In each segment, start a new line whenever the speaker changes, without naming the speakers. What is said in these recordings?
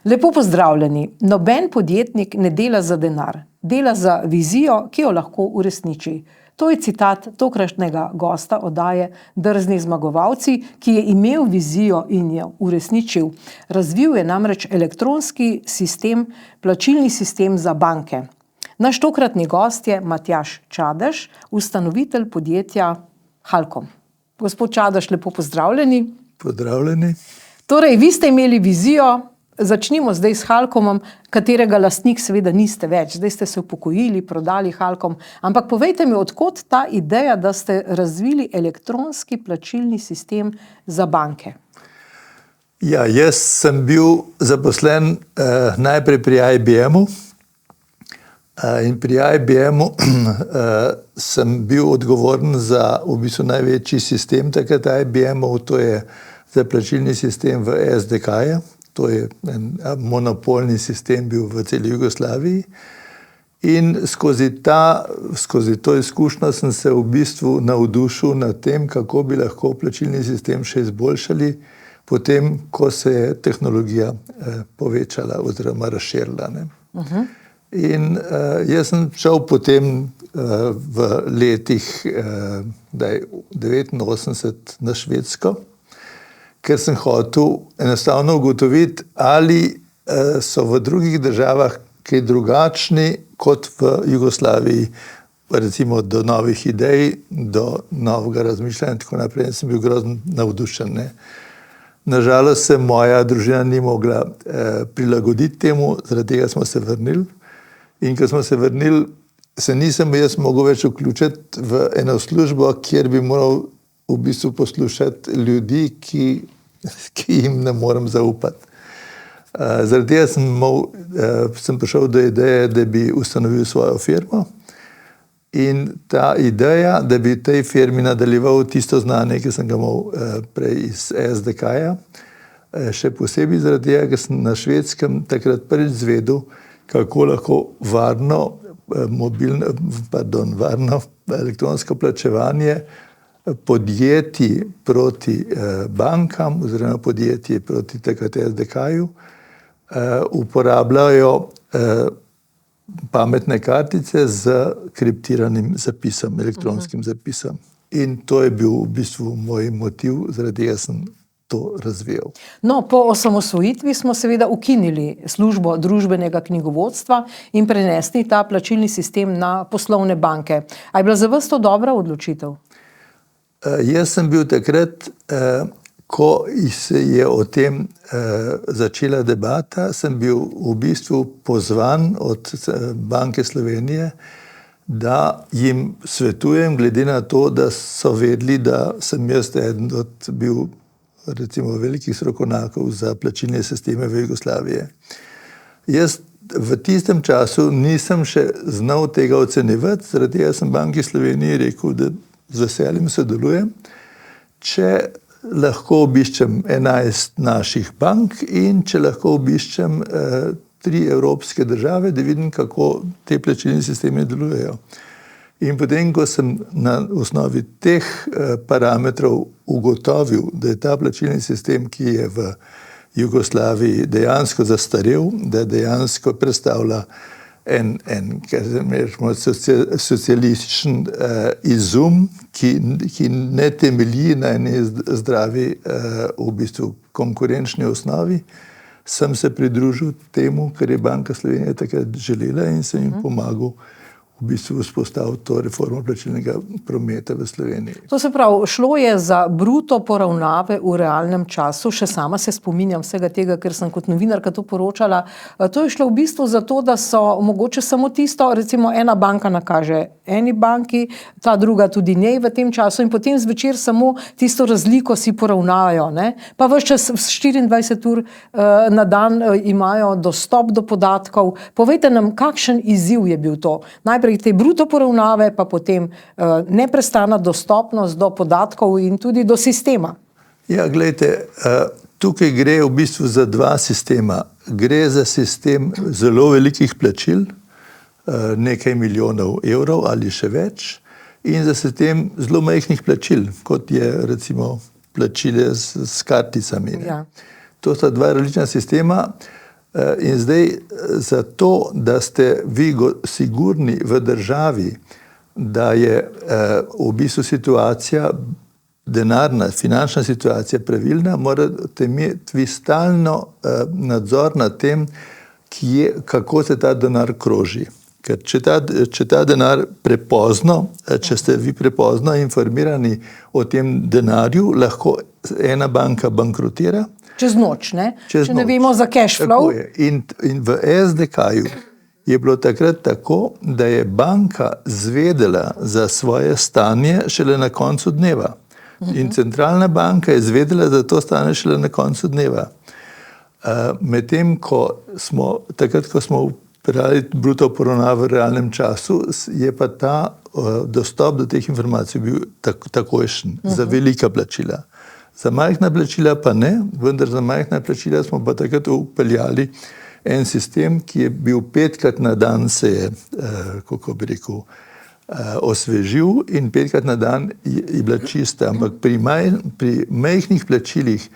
Lepo pozdravljeni. Noben podjetnik ne dela za denar, dela za vizijo, ki jo lahko uresniči. To je citat tokratnega gosta oddaje Drzni zmagovalci, ki je imel vizijo in jo uresničil. Razvil je namreč elektronski sistem, plačilni sistem za banke. Naš tokratni gost je Matjaž Čadež, ustanovitelj podjetja Halkom. Gospod Čadež, lepo pozdravljeni.
Pozdravljeni.
Torej, vi ste imeli vizijo, začnimo zdaj s Halkomom, katerega lastnik seveda niste več. Zdaj ste se upokojili, prodali Halkom. Ampak povejte mi, od kod ta ideja, da ste razvili elektronski plačilni sistem za banke?
Ja, jaz sem bil zaposlen najprej pri IBM-u. In pri IBM-u sem bil odgovoren za v bistvu največji sistem takrat IBM-ov, to je za plačilni sistem v SDK-je. To je en monopolni sistem bil v celi Jugoslaviji. In skozi to izkušnjo sem se v bistvu navdušil nad tem, kako bi lahko plačilni sistem še izboljšali, potem, ko se je tehnologija povečala oziroma razširila. In jaz sem šel potem v letih 1989 na Švedsko, ker sem hotel enostavno ugotoviti, ali so v drugih državah kaj drugačni kot v Jugoslaviji, recimo do novih idej, do novega razmišljanja in tako naprej. In sem bil grozno navdušen. Nažalost se moja družina ni mogla prilagoditi temu, zaradi tega smo se vrnili. In ko smo se vrnili, se nisem jaz mogel več vključiti v eno službo, kjer bi moral v bistvu poslušati ljudi, ki jim ne morem zaupati. Zaradi tega sem prišel do ideje, da bi ustanovil svojo firmo. In ta ideja, da bi tej firmi nadaljeval tisto znanje, ki sem ga imel prej iz SDK-ja, še posebej zaradi tega, ker sem na Švedskem takrat prvič izvedel, kako lahko varno elektronsko plačevanje podjetij proti bankam oziroma podjetij proti takrat SDK-ju uporabljajo pametne kartice z kriptiranim zapisom, elektronskim zapisom. In to je bil v bistvu moj motiv, zaradi tega sem to razvijal.
No, po osamosvojitvi smo seveda ukinili službo družbenega knjigovodstva in prenesli ta plačilni sistem na poslovne banke. A je bila za vas to dobra odločitev?
Jaz sem bil takrat, ko se je o tem začela debata, sem bil v bistvu pozvan od Banke Slovenije, da jim svetujem, glede na to, da so vedeli, da sem jaz eden od bil recimo velikih strokovnjakov za plačilne sisteme v Jugoslaviji. Jaz v tistem času nisem še znal tega ocenjevati, zaradi tega sem Banki Slovenije rekel, da z veseljem sodelujem, če lahko obiščem 11 naših bank in če lahko obiščem 3 evropske države, da vidim, kako te plačilni sistemi delujejo. In potem, ko sem na osnovi teh parametrov ugotovil, da je ta plačilni sistem, ki je v Jugoslaviji dejansko zastarel, da dejansko predstavlja en socialističen izum, ki ne temelji na eni zdravi v bistvu konkurenčni osnovi, sem se pridružil temu, kar je Banka Slovenije takrat želela in sem jim pomagal v bistvu vzpostavil to reformo plačilnega prometa v Sloveniji.
To se pravi, šlo je za bruto poravnave v realnem času, še sama se spominjam vsega tega, ker sem kot novinarka to poročala. To je šlo v bistvu za to, da so mogoče samo tisto, recimo ena banka nakaže eni banki, ta druga tudi njej v tem času in potem zvečer samo tisto razliko si poravnajo, ne? Pa ves čas 24 ur na dan imajo dostop do podatkov. Povejte nam, kakšen izziv je bil to? Najprej te bruto poravnave, pa potem neprestana dostopnost do podatkov in tudi do sistema.
Ja, glejte, tukaj gre v bistvu za dva sistema. Gre za sistem zelo velikih plačil, nekaj milijonov evrov ali še več, in za sistem zelo majhnih plačil, kot je recimo plačile s karticami.
Ja.
To sta dva različna sistema. In zdaj zato, da ste vi sigurni v državi, da je v bistvu situacija denarna, finančna situacija pravilna, morate imeti vi stalno nadzor nad tem, kako se ta denar kroži. Ker če ta denar prepozno, če ste vi prepozno informirani o tem denarju, lahko ena banka bankrotira.
Čez noč, ne? Če ne vemo za cash flow.
In v SDK-ju je bilo takrat tako, da je banka zvedela za svoje stanje šele na koncu dneva. In centralna banka je zvedela za to stanje šele na koncu dneva. Medtem, takrat, ko smo upravljali bruto poravnavo v realnem času, je pa ta dostop do teh informacij bil takojšen za velika plačila. Za majhna plačila pa ne, vendar za majhna plačila smo pa takrat upeljali en sistem, ki je bil 5-krat na dan se je, kako bi rekel, osvežil in 5-krat na dan je bila čista. Ampak pri majhnih plačilih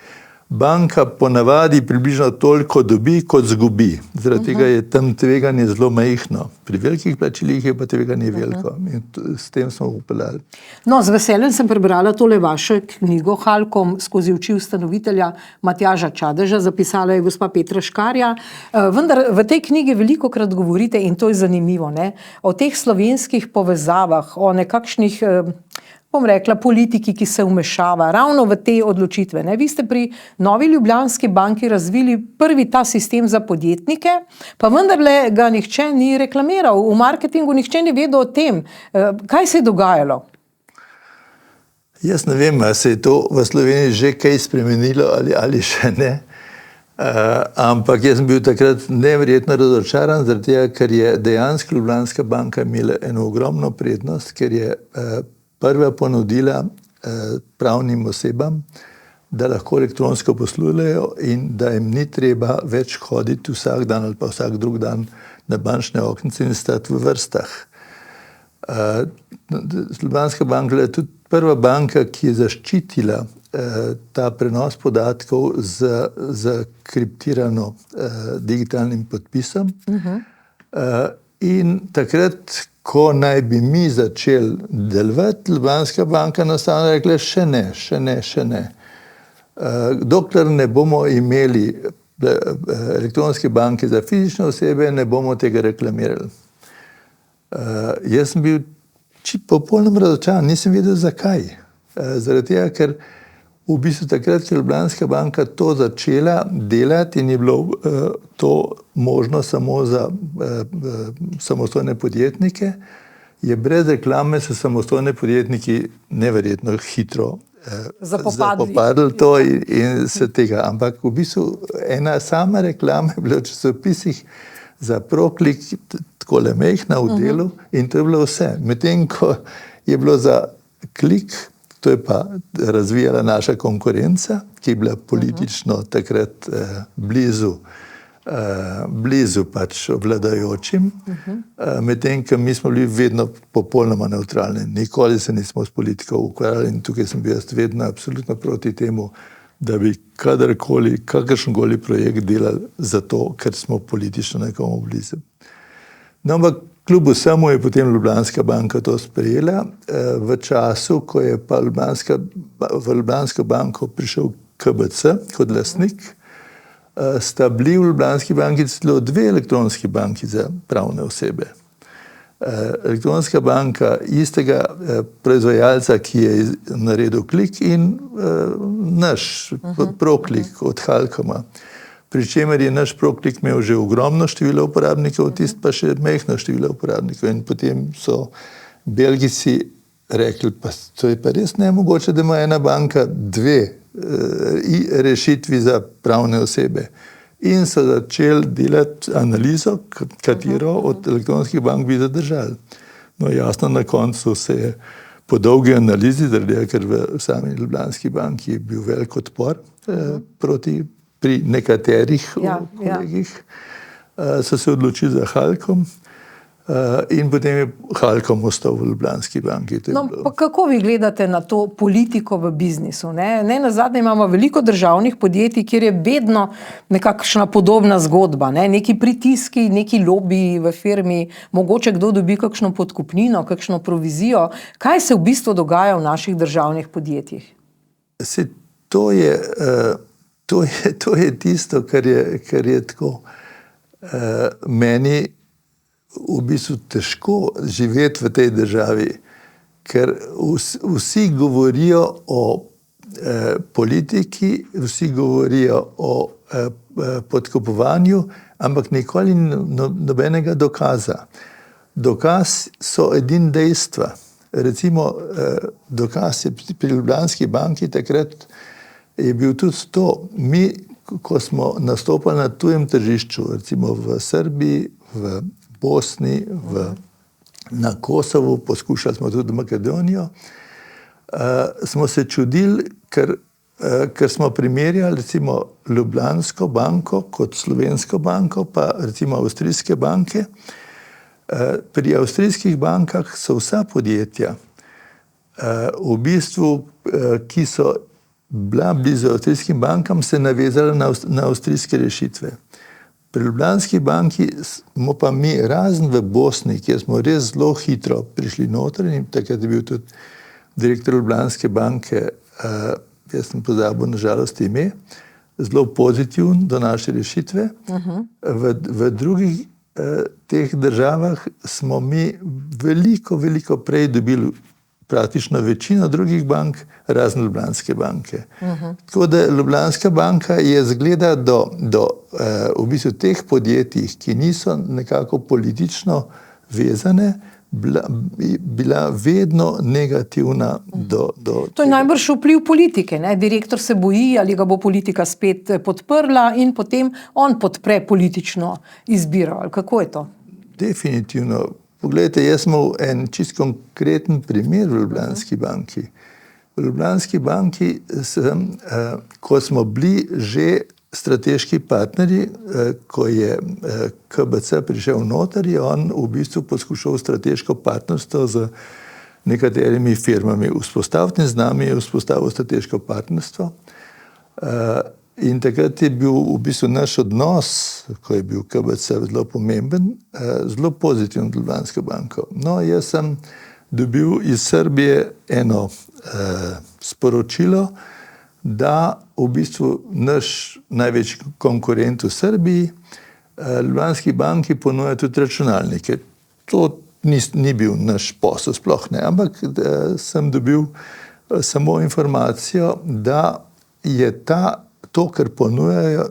banka ponavadi približno toliko dobi, kot zgubi. Zaradi tega je tam tveganje zelo majhno. Pri velikih plačilih je pa tveganje veliko. In s tem smo upeljali.
No, z veseljem sem prebrala tole vašo knjigo Halkom skozi oči ustanovitelja Matjaža Čadeža, zapisala je gospa Petra Škarja. Vendar v tej knjigi velikokrat govorite, in to je zanimivo, ne, o teh slovenskih povezavah, o nekakšnih bom rekla, politiki, ki se vmešava ravno v te odločitve. Ne? Vi ste pri Novi Ljubljanski banki razvili prvi ta sistem za podjetnike, pa vendarle ga nihče ni reklamiral. V marketingu nihče ni vedel o tem. Kaj se je dogajalo?
Jaz ne vem, ali se je to v Sloveniji že kaj spremenilo ali še ne. Ampak jaz sem bil takrat neverjetno razočaran, zaradi tega, ker je dejansko Ljubljanska banka imela eno ogromno prednost, ker je prva ponudila pravnim osebam, da lahko elektronsko poslujejo in da jim ni treba več hoditi vsak dan ali pa vsak drug dan na bančne oknice in stati v vrstah. Ljubljanska banka je tudi prva banka, ki je zaščitila ta prenos podatkov z kriptirano digitalnim podpisom. In takrat, ko naj bi mi začeli delovati, Ljubljanska banka enostavno rekla, še ne. Dokler ne bomo imeli elektronske banke za fizične osebe, ne bomo tega reklamirali. Jaz sem bil popolnoma razočaran, nisem vedel zakaj. Zaradi tega, ker v bistvu takrat, ko je Ljubljanska banka to začela delati in je bilo to možno samo za samostojne podjetnike, je brez reklame se samostojne podjetniki neverjetno hitro zapopadli to in se tega. Ampak v bistvu ena sama reklama je bila v časopisih za Proklik, takole mehna v delu in to je bilo vse. Medtem, ko je bilo za Klik, to je pa razvijala naša konkurenca, ki je bila politično takrat blizu pač obvladajočim, medtem, ko mi smo bili vedno popolnoma nevtralni. Nikoli se nismo s politiko ukvarjali in tukaj sem bil jaz vedno absolutno proti temu, da bi kadarkoli, kakršenkoli projekt delali zato, ker smo politično nekomu blizu. No, ampak kljub vsemu je potem Ljubljanska banka to sprejela. V času, ko je pa v Ljubljansko banko prišel KBC kot lastnik, sta bili v Ljubljanski banki celo 2 elektronski banki za pravne osebe. Elektronska banka istega proizvajalca, ki je naredil Klik in naš Proklik od Halkoma. Pri čemer je naš Proklik imel že ogromno število uporabnikov, tist pa še mehno število uporabnikov. In potem so Belgijci rekli, pa to je pa res nemogoče, da ima ena banka 2 rešitvi za pravne osebe. In so začeli delati analizo, katero od elektronskih bank bi zadržali. No, jasno, na koncu se je po dolgi analizi, ker v sami Ljubljanski banki je bil velik odpor pri nekaterih kolegih, so se odločili za Halkom. in potem je Halkom ostal v Ljubljanski banki.
No, pa kako vi gledate na to politiko v biznisu? Nenazadnje imamo veliko državnih podjetij, kjer je vedno nekakšna podobna zgodba, neki pritiski, neki lobiji v firmi, mogoče kdo dobi kakšno podkupnino, kakšno provizijo. Kaj se v bistvu dogaja v naših državnih podjetjih?
To je tisto, kar je tako meni v bistvu težko živeti v tej državi, ker vsi govorijo o politiki, vsi govorijo o podkupovanju, ampak nikoli nobenega dokaza. Dokaz so edin dejstva. Recimo, dokaz je pri Ljubljanski banki takrat je bil tudi to. Mi, ko smo nastopali na tujem tržišču, recimo v Srbiji, v Bosni, na Kosovu, poskušali smo tudi Makedonijo, smo se čudili, ker smo primerjali recimo Ljubljansko banko kot Slovensko banko, pa recimo avstrijske banke. Pri avstrijskih bankah so vsa podjetja, v bistvu, ki so bila blizu avstrijskim bankam, se navezala na avstrijske rešitve. Pri Ljubljanski banki smo pa mi, razen v Bosni, kjer smo res zelo hitro prišli noter, in takrat je bil tudi direktor Ljubljanske banke, jaz sem pozabil na žalost ime, zelo pozitiven do naše rešitve. V drugih teh državah smo mi veliko prej dobili praktično večino drugih bank, razen Ljubljanske banke. Tako da Ljubljanska banka je zgleda do v bistvu teh podjetij, ki niso nekako politično vezane, bila vedno negativna do
To je najbrž vpliv politike. Direktor se boji, ali ga bo politika spet podprla in potem on podpre politično izbiro. Ali kako je to?
Definitivno. Poglejte, jaz sem en čist konkreten primer v Ljubljanski banki. V Ljubljanski banki ko smo bili že strateški partnerji, ko je KBC prišel noter, je on v bistvu poskušal strateško partnerstvo z nekaterimi firmami vzpostaviti in z nami je vzpostavil strateško partnerstvo. In takrat je bil v bistvu naš odnos, ko je bil KBC zelo pomemben, zelo pozitiven z Ljubljansko banko. No, jaz sem dobil iz Srbije eno sporočilo, da v bistvu naš največji konkurent v Srbiji, Ljubljanski banki, ponuja tudi računalnike. To ni bil naš posel, sploh ne, ampak sem dobil samo informacijo, da je to, kar ponujajo,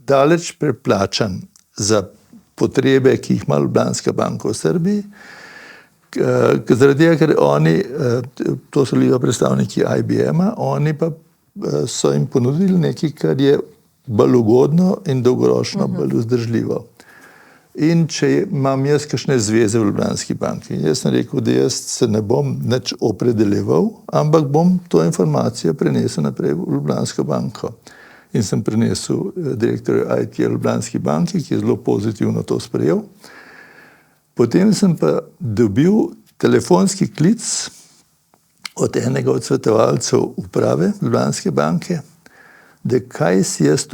daleč preplačan za potrebe, ki jih ima Ljubljanska banka v Srbiji, zaradi tega, ker oni, to so bili predstavniki IBM-a, oni pa so jim ponudili nekaj, kar je bolj ugodno in dolgoročno bolj vzdržljivo. In če imam jaz kakšne zveze v Ljubljanski banki, jaz sem rekel, da jaz se ne bom nič opredeljeval, ampak bom to informacijo prenesel naprej v Ljubljansko banko. In sem prenesel direktorju IT Ljubljanski banki, ki je zelo pozitivno to sprejel. Potem sem pa dobil telefonski klic od enega od svetovalcev uprave Ljubljanske banke, da kaj si jaz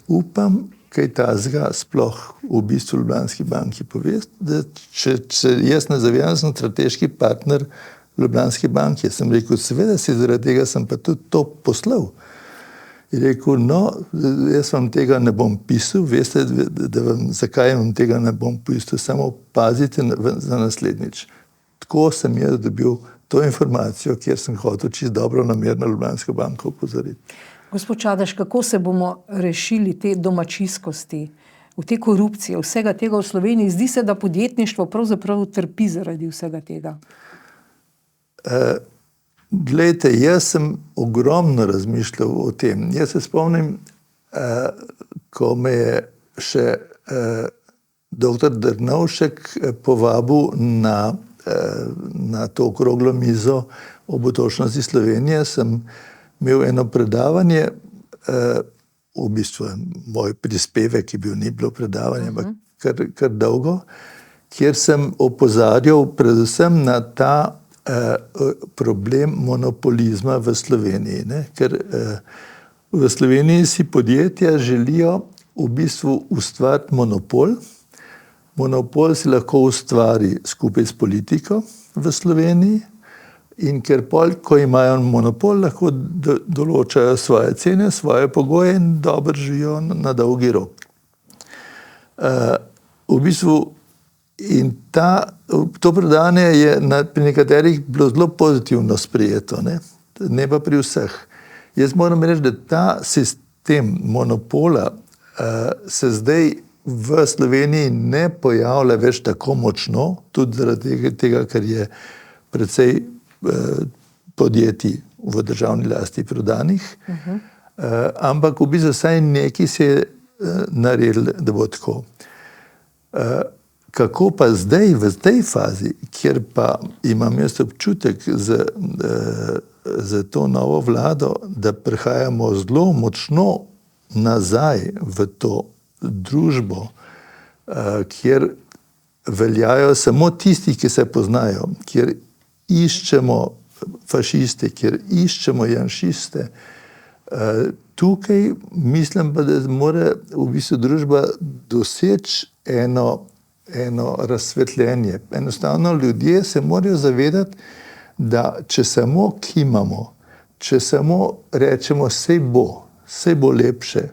upam, kaj tazga sploh v bistvu Ljubljanski banki povesti, da če jaz ne zavijam, sem strateški partner Ljubljanske banke. Sem rekel, seveda si, zaradi tega sem pa tudi to poslal. Je rekel, no, jaz vam tega ne bom pisal, veste, zakaj vam tega ne bom pisal, samo pazite za naslednjič. Tako sem jaz dobil to informacijo, kjer sem hotel čisto dobro namerno Ljubljansko banko opozoriti.
Gospod Čadež, kako se bomo rešili te domačijskosti, v te korupcije, vsega tega v Sloveniji? Zdi se, da podjetništvo pravzaprav trpi zaradi vsega tega.
Glejte, jaz sem ogromno razmišljal o tem. Jaz se spomnim, ko me je še dr. Drnovšek povabil na to okroglo mizo o bodočnosti Slovenije, sem imel eno predavanje, v bistvu moj prispevek je bil, ni bilo predavanje, ampak kar dolgo. kjer sem opozarjal predvsem na ta problem monopolizma v Sloveniji. Ne? Ker v Sloveniji si podjetja želijo v bistvu ustvariti monopol. Monopol si lahko ustvari skupaj s politiko v Sloveniji in ker ko imajo monopol, lahko določajo svoje cene, svoje pogoje in dobro živijo na dolgi rok. V bistvu in to prodanje je pri nekaterih bilo zelo pozitivno sprejeto, ne pa pri vseh. Jaz moram reči, da ta sistem monopola se zdaj v Sloveniji ne pojavlja več tako močno, tudi zaradi tega, ker je precej podjetij v državni lasti prodanih, ampak v bistvu vsaj nekaj se je naredil, da bo tako. Kako pa zdaj, v tej fazi, kjer pa imam jaz občutek za to novo vlado, da prihajamo zelo močno nazaj v to družbo, kjer veljajo samo tisti, ki se poznajo, kjer iščemo fašiste, kjer iščemo janšiste. Tukaj mislim pa, da mora v bistvu družba doseči eno razsvetljenje. Enostavno ljudje se morajo zavedati, da če samo kimamo, če samo rečemo, sej bo lepše,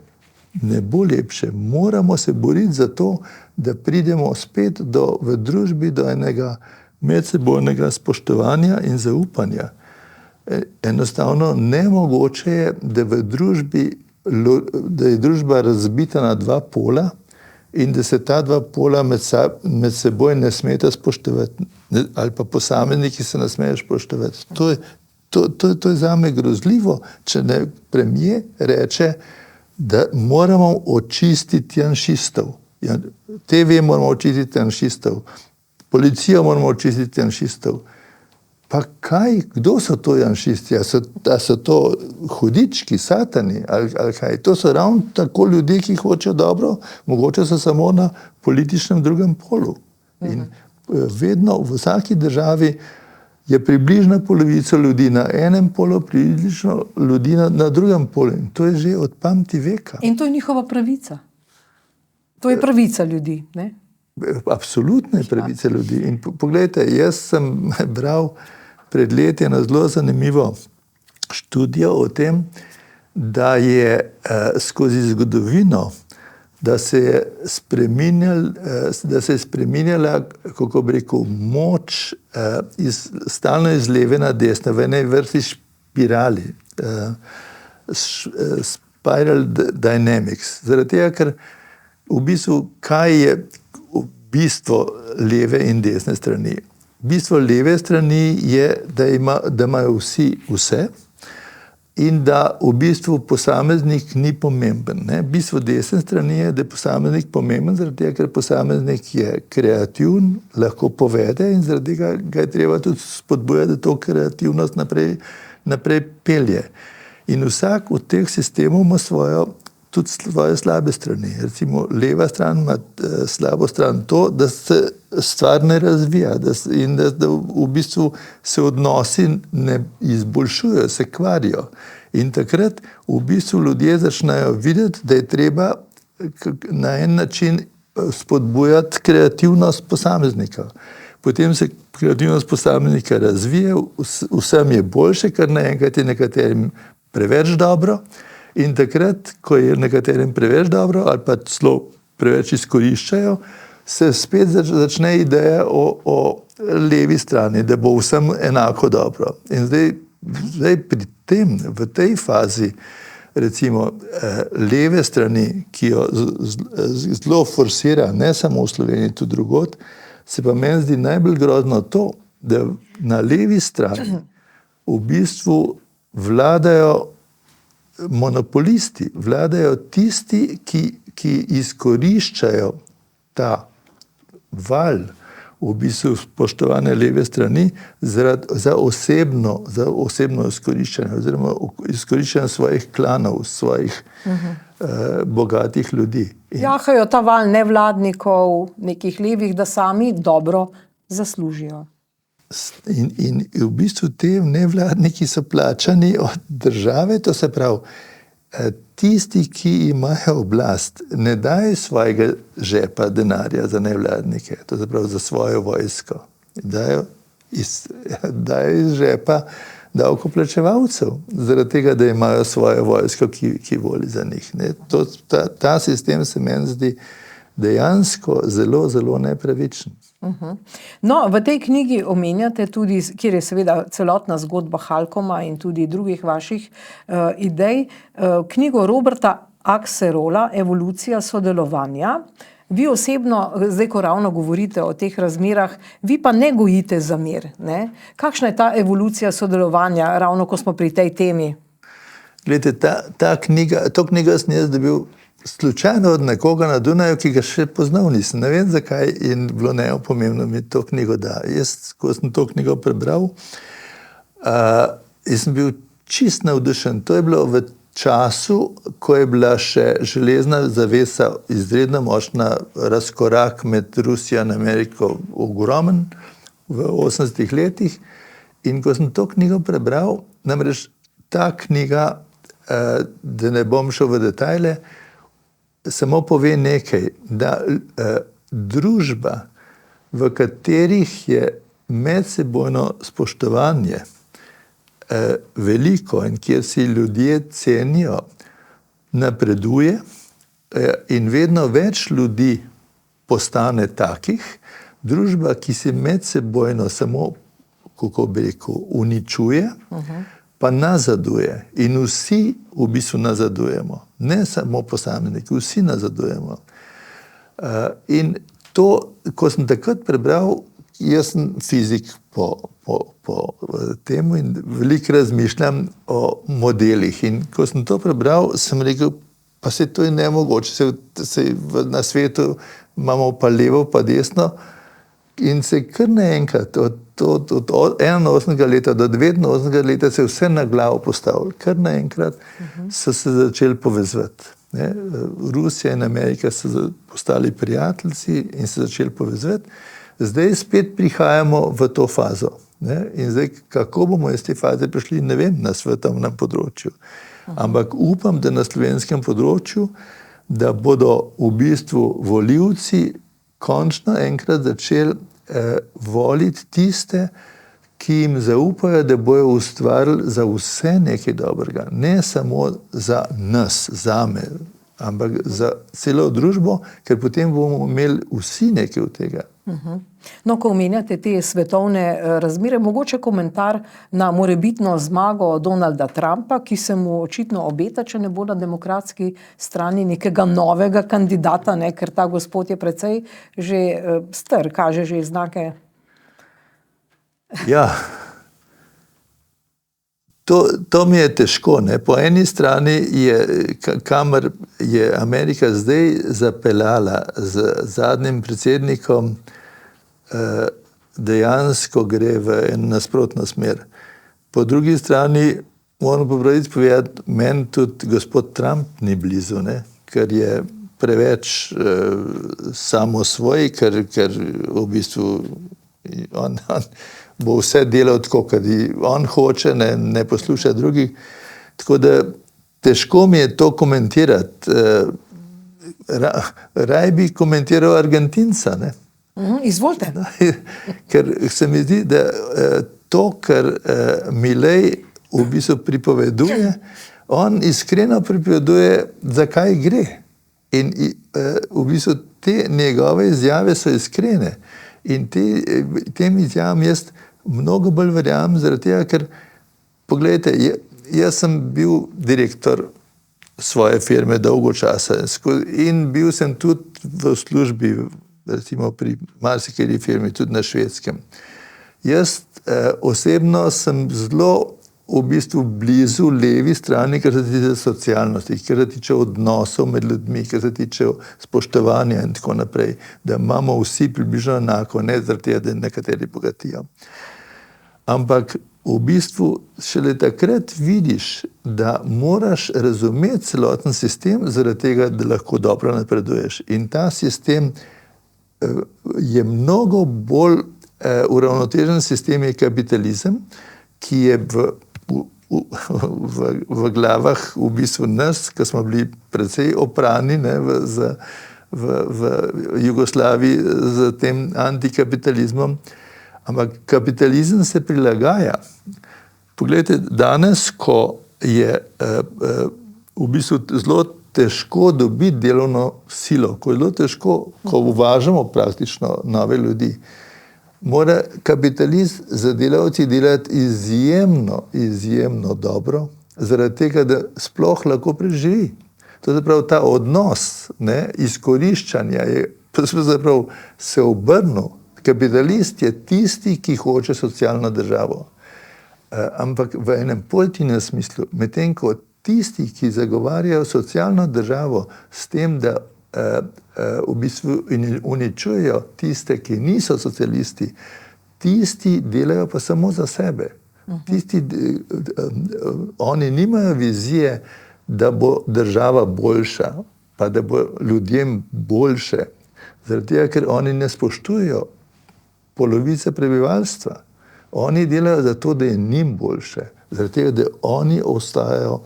ne bo lepše. Moramo se boriti za to, da pridemo spet v družbi do enega medsebojnega spoštovanja in zaupanja. Enostavno nemogoče je, da je družba razbita na dva pola in da se ta dva pola med seboj ne smeta spoštovati, ali pa posamezniki se ne smejo spoštovati. To je zame grozljivo, če premier reče, da moramo očistiti janšistov. TV moramo očistiti janšistov, policijo moramo očistiti janšistov. Pa kaj, kdo so to janšisti? A so to hudički, satani ali kaj? To so ravno tako ljudje, ki hočejo dobro, mogoče so samo na političnem drugem polu. In vedno v vsaki državi je približno polovica ljudi na enem polu, približno ljudi na drugem polu. In to je že od pameti veka.
In to je njihova pravica. To je pravica ljudi, ne?
Absolutne pravice ljudi. In poglejte, jaz sem bral pred leti eno zelo zanimivo študijo o tem, da je skozi zgodovino, da se je spreminjala, kako bi rekel, moč stalno iz leve na desno, v enej vrsti špirali, spiral dynamics. Zaradi tega, ker v bistvu, kaj je bistvo leve in desne strani? Bistvo leve strani je, da imajo vsi vse in da v bistvu posameznik ni pomemben. Ne? Bistvo desne strani je, da je posameznik pomemben, zaradi tega, ker posameznik je kreativen, lahko povede in zaradi tega ga je treba tudi spodbujati, da to kreativnost naprej pelje. In vsak od teh sistemov ima tudi svoje slabe strani. Recimo, leva stran ima slabo stran to, da se stvar ne razvija in da v bistvu se odnosi ne izboljšujejo, se kvarijo. In takrat v bistvu ljudje začnejo videti, da je treba na en način spodbujati kreativnost posameznika. Potem se kreativnost posameznika razvije, vsem je boljše, ker naenkrat je nekaterim preveč dobro. In takrat, ko je nekaterim preveč dobro ali pa celo preveč izkoriščajo, se spet začne ideja o levi strani, da bo vsem enako dobro. In zdaj pri tem, v tej fazi, recimo leve strani, ki jo zelo forsira, ne samo v Sloveniji, tudi drugod, se pa meni zdi najbolj grozno to, da na levi strani v bistvu vladajo monopolisti, vladajo tisti, ki izkoriščajo ta val v bistvu spoštovane leve strani za osebno izkoriščanje oziroma izkoriščanje svojih klanov, svojih bogatih ljudi.
Jahajo ta val nevladnikov, nekih levih, da sami dobro zaslužijo.
In v bistvu te nevladniki so plačani od države, to se pravi, tisti, ki imajo oblast, ne dajo svojega žepa denarja za nevladnike, to se pravi za svojo vojsko. Dajo iz žepa davkoplačevalcev, zaradi tega, da imajo svojo vojsko, ki voli za njih. Ta sistem se meni zdi dejansko zelo, zelo nepravičen.
No, v tej knjigi omenjate tudi, kjer je seveda celotna zgodba Halcoma in tudi drugih vaših idej, knjigo Roberta Axelroda Evolucija sodelovanja. Vi osebno, zdaj ko ravno govorite o teh razmerah, vi pa ne gojite zamer, ne? Kakšna je ta evolucija sodelovanja, ravno ko smo pri tej temi?
Glejte, to knjigo sem jaz dobil slučajno od nekoga na Dunaju, ki ga še poznal nisem. Ne vem zakaj in bilo nepomembno mi to knjigo da. Jaz, ko sem to knjigo prebral, jaz sem bil čist navdušen. To je bilo v času, ko je bila še železna zavesa izredno močna, razkorak med Rusijo in Ameriko ogromen v 80-ih letih. In ko sem to knjigo prebral, namreč ta knjiga, da ne bom šel v detajle, samo pove nekaj, da družba, v katerih je medsebojno spoštovanje veliko in kjer si ljudje cenijo, napreduje in vedno več ljudi postane takih. Družba, ki se medsebojno samo, kako bi rekel, uničuje, pa nazaduje. In vsi v bistvu nazadujemo. Ne samo posamezniki, vsi nazadujemo. In to, ko sem takrat prebral, jaz sem fizik po temu in veliko razmišljam o modelih. In ko sem to prebral, sem rekel, pa se to je nemogoče. Na svetu imamo pa levo, pa desno. In se kar naenkrat, od 81. leta do 89. leta se je vse na glavo postavilo. Kar naenkrat so se začeli povezovati. Rusija in Amerika so postali prijateljci in se začeli povezovati. Zdaj spet prihajamo v to fazo. In zdaj, kako bomo iz te faze prišli, ne vem, na svetovnem področju. Ampak upam, da na slovenskem področju, da bodo v bistvu volivci končno enkrat začeli voliti tiste, ki jim zaupajo, da bojo ustvarili za vse nekaj dobrega. Ne samo za nas, zame, ampak za celo družbo, ker potem bomo imeli vsi nekaj od tega.
No, ko omenjate te svetovne razmere, mogoče komentar na morebitno zmago Donalda Trumpa, ki se mu očitno obeta, če ne bo na demokratski strani nekega novega kandidata, ne, ker ta gospod je precej že star, kaže že znake.
Ja, to mi je težko. Ne? Po eni strani kamor je Amerika zdaj zapeljala z zadnjim predsednikom, dejansko gre v en nasprotno smer. Po drugi strani, moram pa pravic povedati, meni tudi gospod Trump ni blizu, ne? Ker je preveč samosvoj, ker v bistvu on bo vse delal tako, kot on hoče, ne posluša drugih. Tako da težko mi je to komentirati. Raj bi komentiral Argentinca, ne?
Izvolite.
Ker se mi zdi, da to, kar Milei v bistvu pripoveduje, on iskreno pripoveduje, zakaj gre. In v bistvu te njegove izjave so iskrene. In tem izjavam jaz mnogo bolj verjamem, zaradi tega, ker poglejte, jaz sem bil direktor svoje firme dolgo časa in bil sem tudi v službi, recimo pri marsikateri firmi, tudi na Švedskem. Jaz osebno sem zelo v bistvu blizu levi strani, kar se tiče socialnosti, kar se tiče odnosov med ljudmi, kar se tiče spoštovanja in tako naprej, da imamo vsi približno enako, ne zaradi tega, da nekateri bogatijo. Ampak v bistvu šele takrat vidiš, da moraš razumeti celoten sistem, zaradi tega, da lahko dobro napreduješ. In ta sistem je mnogo bolj uravnotežen sistem, je kapitalizem, ki je v glavah v bistvu nas, ki smo bili precej oprani v Jugoslaviji z tem antikapitalizmom. Ampak kapitalizem se prilagaja. Poglejte, danes, ko je v bistvu zelo težko dobiti delovno silo, ko je zelo težko, ko uvažamo praktično nove ljudi, mora kapitalist za delavci delati izjemno dobro, zaradi tega, da sploh lahko preživi. To je prav ta odnos, izkoriščanja je pravzaprav se obrnil. Kapitalist je tisti, ki hoče socialno državo. Ampak v enem pozitivnem smislu, medtem ko tisti, ki zagovarjajo socialno državo s tem, da v bistvu uničujejo tiste, ki niso socialisti, tisti delajo pa samo za sebe. Oni nimajo vizije, da bo država boljša, pa da bo ljudem boljše. Zaradi tega, ker oni ne spoštujejo polovice prebivalstva. Oni delajo zato, da je njim boljše. Zaradi tega, da oni ostajajo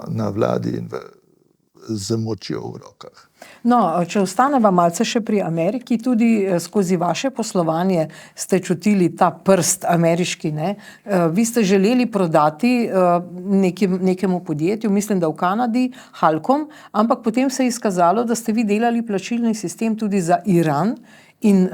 na vladi in z močjo v rokah.
No, če ostaneva malce še pri Ameriki, tudi skozi vaše poslovanje ste čutili ta prst ameriški, ne? Vi ste želeli prodati nekemu podjetju, mislim, da v Kanadi, Halkom, ampak potem se je izkazalo, da ste vi delali plačilni sistem tudi za Iran in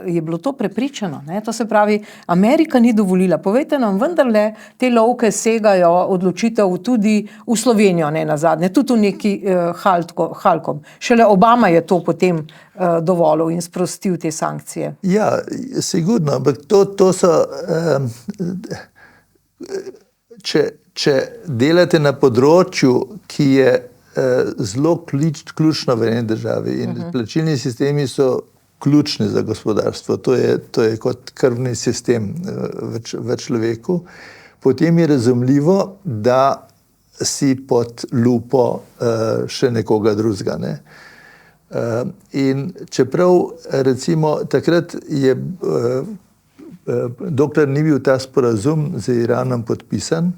je bilo to prepričano, ne? To se pravi, Amerika ni dovolila. Povejte nam, vendarle te lovke segajo odločitev tudi v Slovenijo, ne nazadnje, tudi v neki Halkom. Šele Obama je to potem dovolil in sprostil te sankcije.
Ja, sigurno, ampak to so, če delate na področju, ki je zelo ključno v eni državi in plačilni sistemi so ključni za gospodarstvo, to je kot krvni sistem v človeku, potem je razumljivo, da si pod lupo še nekoga drugega, ne. In čeprav recimo takrat je, dokler ni bil ta sporazum z Iranom podpisan,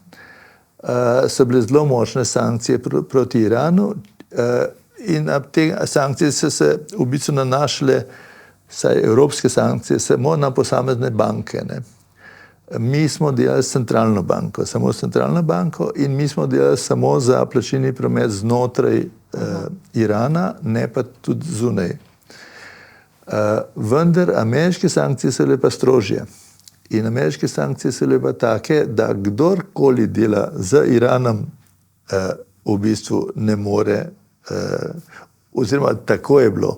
so bile zelo močne sankcije proti Iranu in te sankcije so se v bistvu nanašale, saj evropske sankcije, samo na posamezne banke, ne. Mi smo delali s centralno banko, samo s centralno banko in mi smo delali samo za plačilni promet znotraj Irana, ne pa tudi zunaj. Vendar ameriške sankcije so bile pa strožje. In ameriške sankcije so bile pa take, da kdorkoli dela z Iranom v bistvu ne more, oziroma tako je bilo.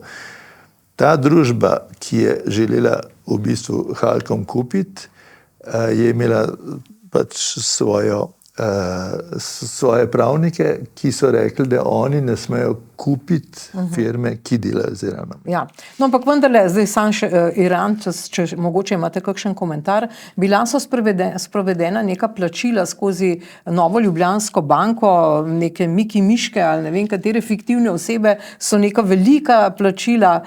Ta družba, ki je želela v bistvu Halkom kupiti, je imela pač svoje pravnike, ki so rekli, da oni ne smejo kupiti firme, ki delajo z Iranom.
Ja, no, ampak vendarle, zdaj sam še Iran, če mogoče imate kakšen komentar, bila so sprovedena neka plačila skozi Novo Ljubljansko banko, neke Miki Miške ali ne vem, katere fiktivne osebe so neka velika plačila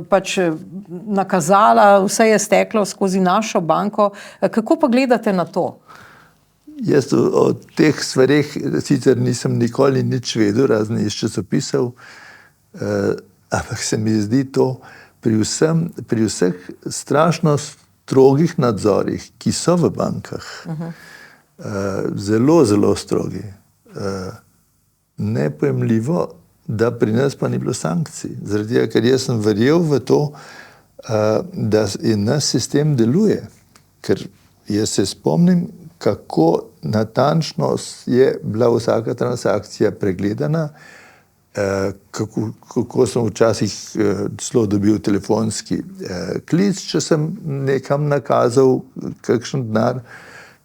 pač nakazala, vse je steklo skozi našo banko. Kako pa gledate na to?
Jaz o teh stvareh sicer nisem nikoli nič vedel, razen iz časopisov, ampak se mi zdi to pri vseh strašno strogih nadzorih, ki so v bankah, zelo, zelo strogi, nepojemljivo, da pri nas pa ni bilo sankcij. Zaradi tega, ker jaz sem verjel v to, da naš sistem deluje. Ker jaz se spomnim, kako natančno je bila vsaka transakcija pregledana, kako sem včasih celo dobil telefonski klic, če sem nekam nakazal kakšen denar.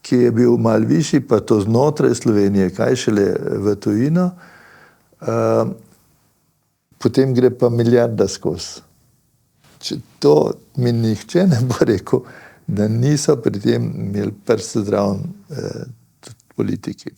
ki je bil malo višji, pa to znotraj Slovenije, kaj šele v tujino, potem gre pa milijarda skozi. Če to mi nihče ne bo rekel, da niso pri tem imeli prst zraven tudi politiki.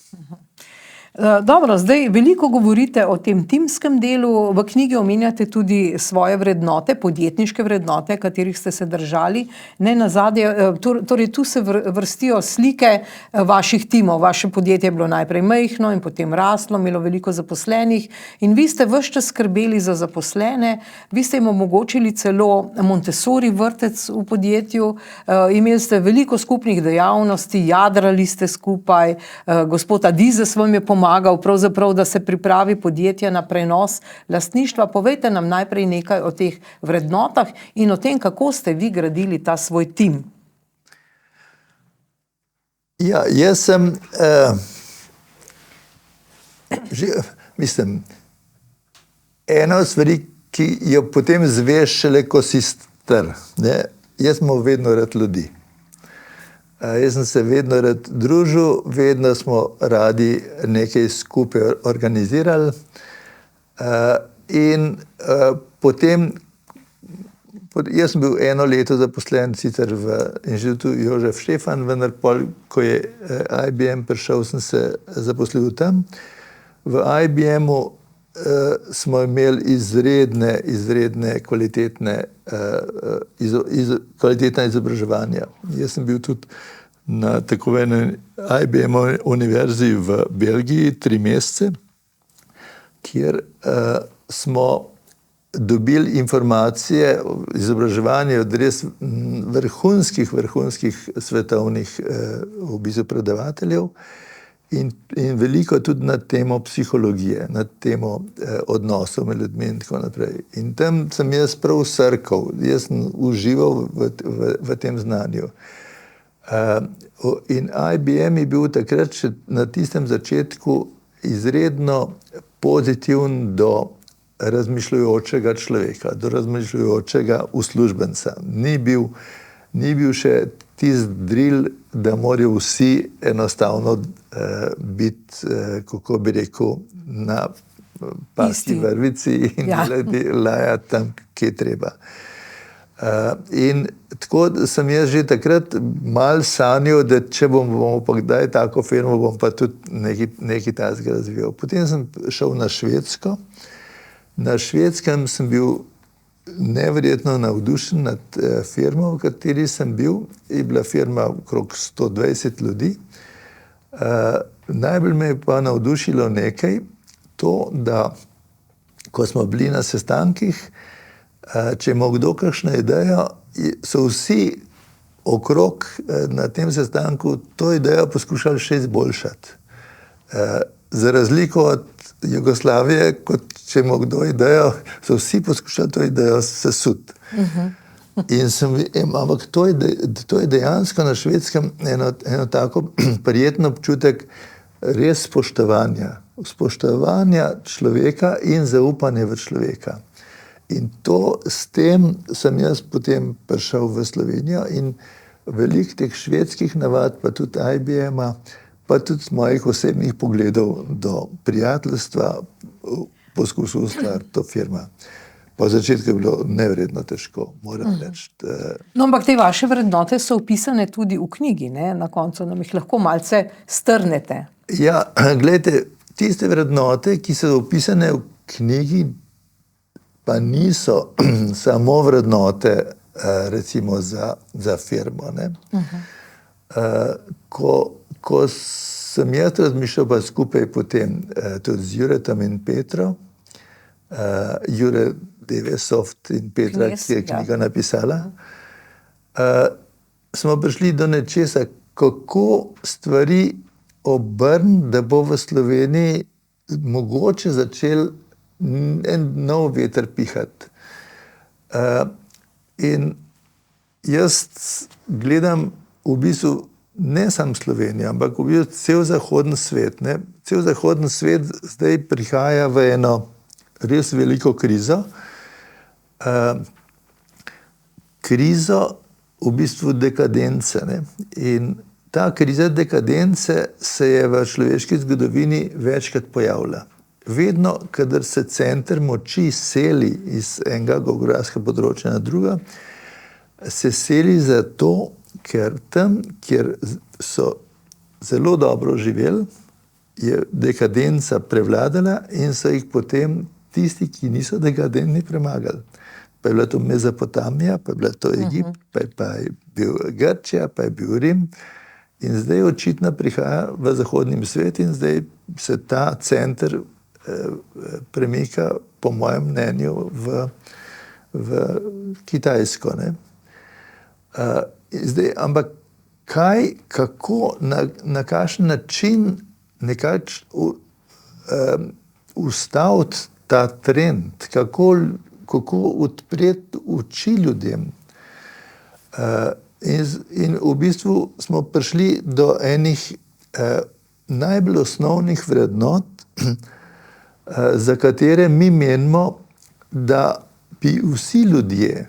Dobro, zdaj veliko govorite o tem timskem delu, v knjigi omenjate tudi svoje vrednote, podjetniške vrednote, katerih ste se držali. Ne nazadnje, torej tu se vrstijo slike vaših timov. Vaše podjetje je bilo najprej majhno in potem raslo, imelo veliko zaposlenih in vi ste ves čas skrbeli za zaposlene, vi ste jim omogočili celo Montessori vrtec v podjetju, imeli ste veliko skupnih dejavnosti, jadrali ste skupaj, gospod Adizes vam je pomagal, pravzaprav, da se pripravi podjetje na prenos lastništva. Povejte nam najprej nekaj o teh vrednotah in o tem, kako ste vi gradili ta svoj tim.
Ja, jaz sem, ena od stvari, ki jo potem zveš šele, ko si star, ne? Jaz smo vedno rad ljudi. Jaz sem se vedno rad družil, vedno smo radi nekaj skupaj organizirali in potem, jaz sem bil eno leto zaposlen sicer v inštitutu Jožef Štefan, vendar pol, ko je IBM prišel, sem se zaposlil tam. V IBM-u smo imeli izredne kvalitetna izobraževanja. Jaz sem bil tudi na tako imenovani IBM univerzi v Belgiji 3 mesece, kjer smo dobili informacije, izobraževanje od res vrhunskih svetovnih v bistvu predavateljev. In veliko tudi na temo psihologije, na temo odnosov med ljudmi in tako naprej. In tam sem jaz prav srkal, jaz sem užival v tem znanju. In IBM je bil takrat še na tistem začetku izredno pozitiven do razmišljujočega človeka, do razmišljujočega uslužbenca. Ni bil še tisti drill, da morajo vsi enostavno biti, kako bi rekel, na pasti vrvici in lajati tam, kje treba. In tako sem jaz že takrat malo sanjal, da če bomo pa kdaj tako firmo, bom pa tudi nekaj takega razvijal. Potem sem šel na Švedsko. Na Švedskem sem bil neverjetno navdušen nad firmo, v kateri sem bil. Je bila firma okrog 120 ljudi. Najbolj me je pa navdušilo nekaj, to, da ko smo bili na sestankih, če ima kdo kakšno idejo, so vsi okrog na tem sestanku to idejo poskušali še izboljšati. Za razliko od Jugoslavije, kot če ima kdo idejo, so vsi poskušali to idejo sesuti. In ampak to je dejansko na Švedskem eno tako prijeten občutek res spoštovanja človeka in zaupanja v človeka. In s tem sem jaz potem prišel v Slovenijo in veliko teh švedskih navad, pa tudi IBM-a, pa tudi z mojih osebnih pogledov do prijateljstva poskusil ustvariti to firmo. Po začetku je bilo neverjetno težko, moram reči.
No, ampak te vaše vrednote so opisane tudi v knjigi, ne? Na koncu nam jih lahko malce strnete.
Ja, gledajte, tiste vrednote, ki so opisane v knjigi, pa niso samo vrednote, recimo za firmo, ne? Ko sem jaz razmišljal pa skupaj potem tudi z Juretom in Petro, Jure Devesoft in Petra, ki je knjigo napisala, smo prišli do nečesa, kako stvari obrniti, da bo v Sloveniji mogoče začel en nov veter pihati. In jaz gledam v bistvu ne samo Slovenijo, ampak v bistvu cel zahodni svet. Ne? Cel zahodni svet zdaj prihaja v eno res veliko krizo. Krizo v bistvu dekadence. Ne? In ta kriza dekadence se je v človeški zgodovini večkrat pojavila. Vedno, kadar se center moči seli iz enega geografskega področja na druga, se seli zato, ker tam, kjer so zelo dobro živeli, je dekadenca prevladala in so jih potem tisti, ki niso dekadentni, premagali. Pa je bila to Mezopotamija, pa je bila to Egipt, pa je bil Grčija, pa je bil Rim. In zdaj očitno prihaja v zahodnim svet in zdaj se ta center premika, po mojem mnenju, v Kitajsko. Ne? Zdaj, ampak kako, na kakšen način nekako ustaviti ta trend, kako odpreti oči ljudem. In v bistvu smo prišli do enih najbolj osnovnih vrednot, za katere mi menimo, da bi vsi ljudje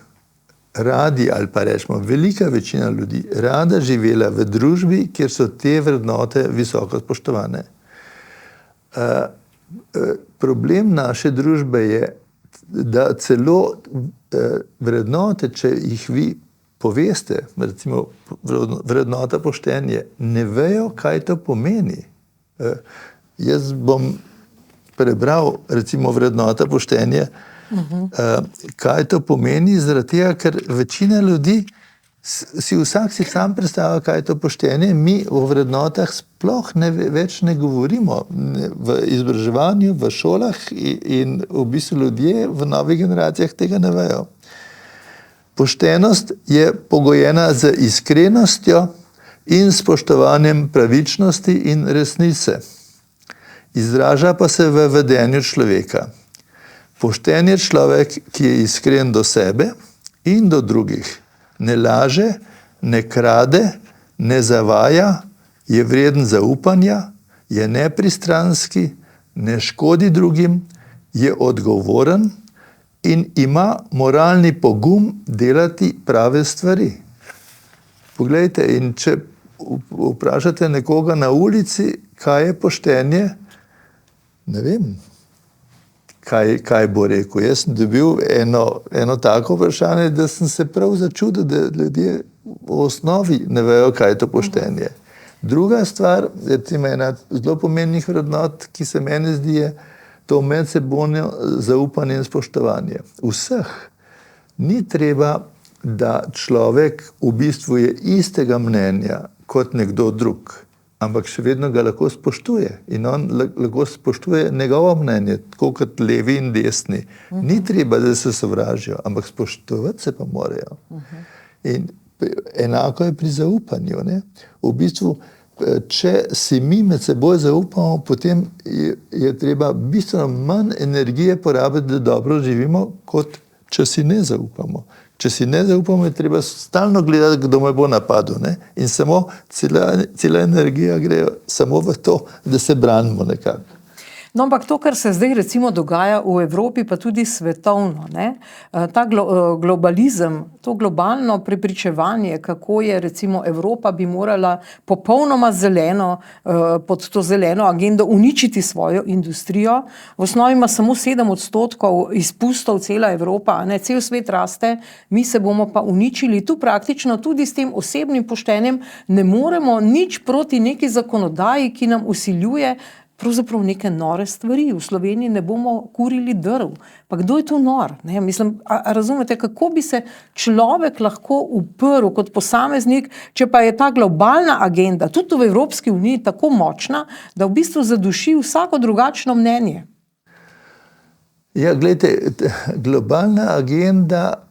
radi, ali pa rečemo velika večina ljudi, rada živela v družbi, kjer so te vrednote visoko spoštovane. Problem naše družbe je, da celo vrednote, če jih vi poveste, recimo vrednota poštenje, ne vejo, kaj to pomeni. Jaz bom prebral recimo vrednota poštenje, kaj to pomeni, zaradi tega, ker večina ljudi vsak si sam predstavlja, kaj je to poštenje. Mi o vrednotah sploh več ne govorimo v izobraževanju, v šolah in v bistvu ljudje v novih generacijah tega ne vejo. Poštenost je pogojena z iskrenostjo in spoštovanjem pravičnosti in resnice. Izraža pa se v vedenju človeka. Pošten je človek, ki je iskren do sebe in do drugih. Ne laže, ne krade, ne zavaja, je vreden zaupanja, je nepristranski, ne škodi drugim, je odgovoren in ima moralni pogum delati prave stvari. Poglejte, in če vprašate nekoga na ulici, kaj je poštenje, ne vem, kaj bo rekel. Jaz sem dobil eno tako vprašanje, da sem se prav začudil, da ljudje v osnovi ne vejo, kaj je to poštenje. Druga stvar, recimo ena zelo pomembnih vrednot, ki se meni zdi, je to medsebojno zaupanje in spoštovanje. Vseh. Ni treba, da človek v bistvu je istega mnenja kot nekdo drug, ampak še vedno ga lahko spoštuje in on lahko spoštuje njegovo mnenje, tako kot levi in desni. Ni treba, da se sovražijo, ampak spoštovati se pa morajo. In enako je pri zaupanju. Ne? V bistvu, če si mi med seboj zaupamo, potem je treba bistveno manj energije porabiti, da dobro živimo, kot če si ne zaupamo. Če si ne zaupamo, je treba stalno gledati, kdo me bo napadel. Ne? In samo cela energija gre samo v to, da se branimo nekako.
No, ampak to, kar se zdaj recimo dogaja v Evropi, pa tudi svetovno, ne? Ta globalizem, to globalno prepričevanje, kako je recimo Evropa bi morala popolnoma zeleno, pod to zeleno agendo uničiti svojo industrijo. V osnovi ima samo 7% izpustov cela Evropa, ne? Cel svet raste, mi se bomo pa uničili. Tu praktično tudi s tem osebnim poštenjem ne moremo nič proti neki zakonodaji, ki nam vsiljuje pravzaprav neke nore stvari. V Sloveniji ne bomo kurili drv. Pa kdo je tu nor? Ne? Mislim, a razumete, kako bi se človek lahko uprl kot posameznik, če pa je ta globalna agenda, tudi v Evropski uniji, tako močna, da v bistvu zaduši vsako drugačno mnenje?
Ja, gledajte, globalna agenda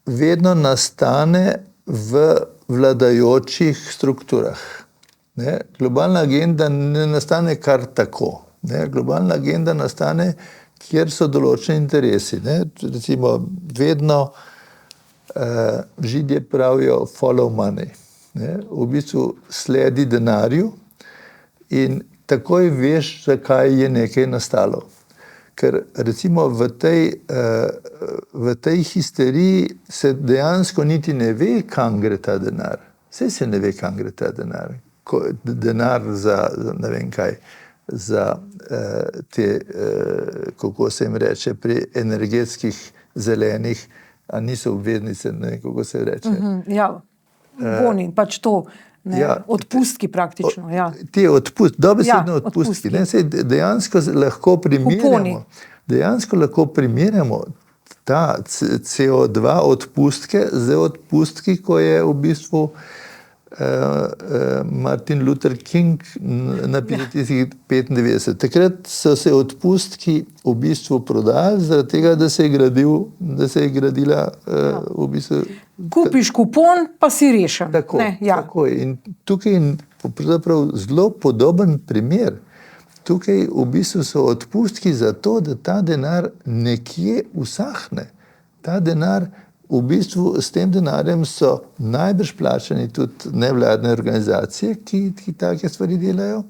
vedno nastane v vladajočih strukturah. Ne? Globalna agenda ne nastane kar tako. Ne? Globalna agenda nastane, kjer so določeni interesi. Ne? Recimo, vedno Židje pravijo follow money. Ne? V bistvu sledi denarju in takoj veš, zakaj je nekaj nastalo. Ker recimo v tej histeriji se dejansko niti ne ve, kam gre ta denar. Saj se ne ve, kam gre ta denar. Denar za ne vem kaj, za te, kako se jim reče, pri energetskih zelenih, a niso obveznice, ne vem, kako se reče.
Ja, boni, pač to, ne,
Ja,
odpustki praktično, ja.
Ti dobesedno
Ja,
odpustki. Ne, saj dejansko lahko primerjamo. Dejansko lahko primerjamo ta CO2 odpustke z odpustki, ko je v bistvu Martin Luther King napisal 1995. Takrat so se odpustki v bistvu prodali zaradi tega, da se je gradila v bistvu.
Kupiš kupon, pa si rešen.
Tako,
ne, ja.
tako je. In tukaj je pravzaprav zelo podoben primer. Tukaj v bistvu so odpustki za to, da ta denar nekje usahne. Ta denar, v bistvu s tem denarjem so najbrž plačani tudi nevladne organizacije, ki take stvari delajo.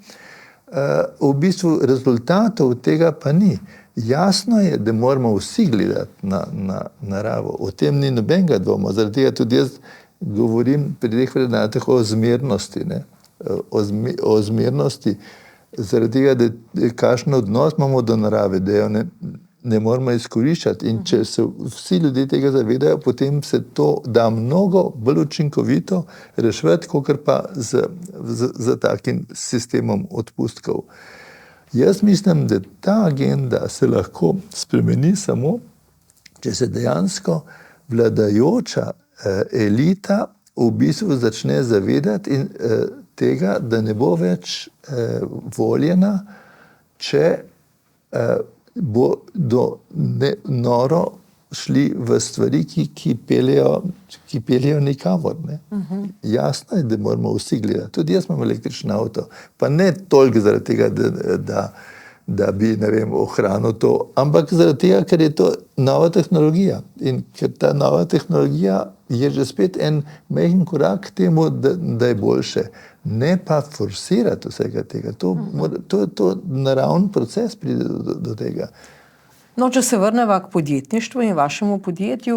V bistvu rezultatov tega pa ni. Jasno je, da moramo vsi gledati na naravo. O tem ni nobenega dvoma. Zaradi tega tudi jaz govorim pri teh vrednotah o zmernosti. Ne? O zmernosti. Zaradi tega, da kakšen odnos imamo do narave, da jo ne moramo izkoriščati. In če se vsi ljudje tega zavedajo, potem se to da mnogo bolj učinkovito reševati, kakor pa z takim sistemom odpustkov. Jaz mislim, da ta agenda se lahko spremeni samo, če se dejansko vladajoča elita v bistvu začne zavedati in tega, da ne bo več voljena, če bodo noro šli v stvari, ki peljejo nikamor. Ne? Jasno je, da moramo vsi gledati. Tudi jaz imam električni avto. Pa ne toliko zaradi tega, da bi, ne vem, ohranil to, ampak zaradi tega, ker je to nova tehnologija. In ker ta nova tehnologija je že spet en majhen korak k temu, da je boljše. Ne pa forsirati vsega tega. To naravni proces pride do tega.
No, če se vrneva k podjetništvu in vašemu podjetju,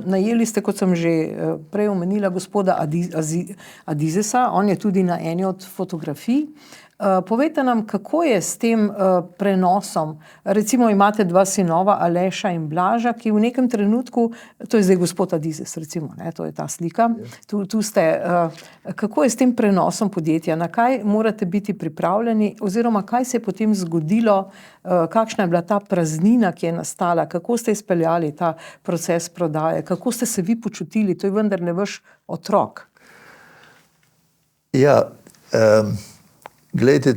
najeli ste, kot sem že prej omenila, gospoda Adizesa, on je tudi na eni od fotografij. Povejte nam, kako je s tem prenosom. Recimo imate dva sinova, Aleša in Blaža, ki v nekem trenutku, to je zdaj gospod Adizes, recimo, ne, to je ta slika, tu ste. Kako je s tem prenosom podjetja? Na kaj morate biti pripravljeni oziroma kaj se je potem zgodilo, kakšna je bila ta praznina, ki je nastala, kako ste izpeljali ta proces prodaje, kako ste se vi počutili, to je vendarle vaš otrok.
Ja, glejte,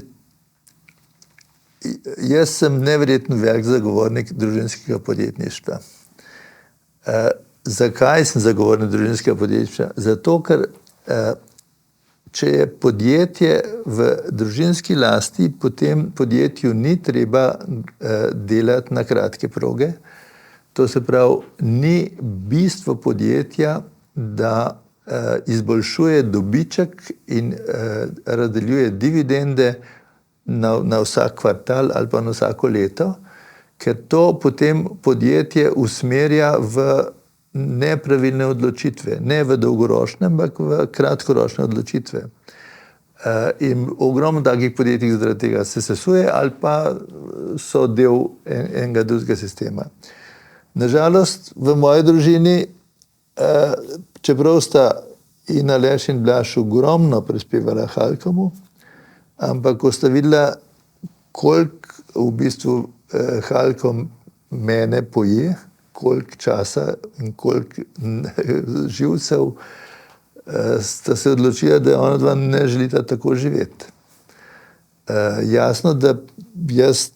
jaz sem neverjetno velik zagovornik družinskega podjetništva. Zakaj sem zagovornik družinskega podjetništva? Zato, ker če je podjetje v družinski lasti, potem podjetju ni treba delati na kratke proge. To se pravi, ni bistvo podjetja, da izboljšuje dobiček in razdeljuje dividende na vsak kvartal ali pa na vsako leto, ker to potem podjetje usmerja v nepravilne odločitve, ne v dolgoročne, ampak v kratkoročne odločitve. In ogromno takih podjetij zaradi tega se sesuje ali pa so del enega drugega sistema. Nažalost, v moji družini, čeprav sta in Aleš in Blaž ogromno prispevala Halcomu, ampak ko sta videla, koliko v bistvu Halcom mene poje, koliko časa in koliko živcev, sta se odločila, da ona dva ne želita tako živeti. Jasno, da jaz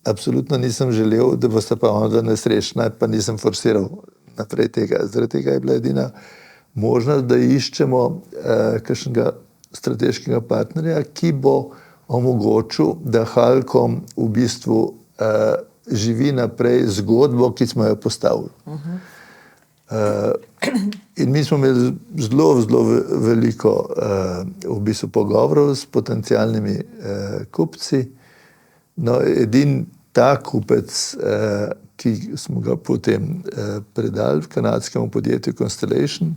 absolutno nisem želel, da bosta pa ona dva nesrečna, pa nisem forsiral naprej tega. Zaradi tega je bila edina možnost, da iščemo kakšnega strateškega partnerja, ki bo omogočil, da Halcom v bistvu živi naprej zgodbo, ki smo jo postavili. In mi smo imeli zelo veliko v bistvu pogovorov s potencialnimi kupci. No, edin ta kupec, ki smo ga potem predali v kanadskemu podjetju Constellation,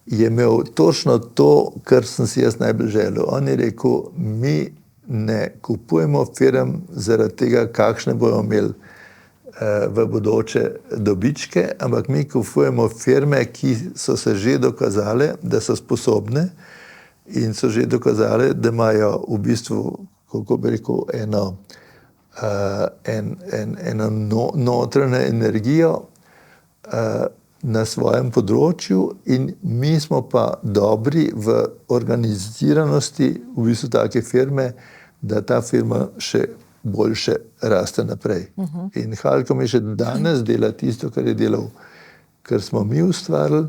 je imel točno to, kar sem si jaz najbolj želel. On je rekel, mi ne kupujemo firm zaradi tega, kakšne bojo imeli v bodoče dobičke, ampak mi kupujemo firme, ki so se že dokazale, da so sposobne in so že dokazale, da imajo v bistvu, kako bi rekel, eno notranjo energijo na svojem področju in mi smo pa dobri v organiziranosti v bistvu take firme, da ta firma še boljše raste naprej. In Halkom je še danes dela tisto, kar je delal, kar smo mi ustvarili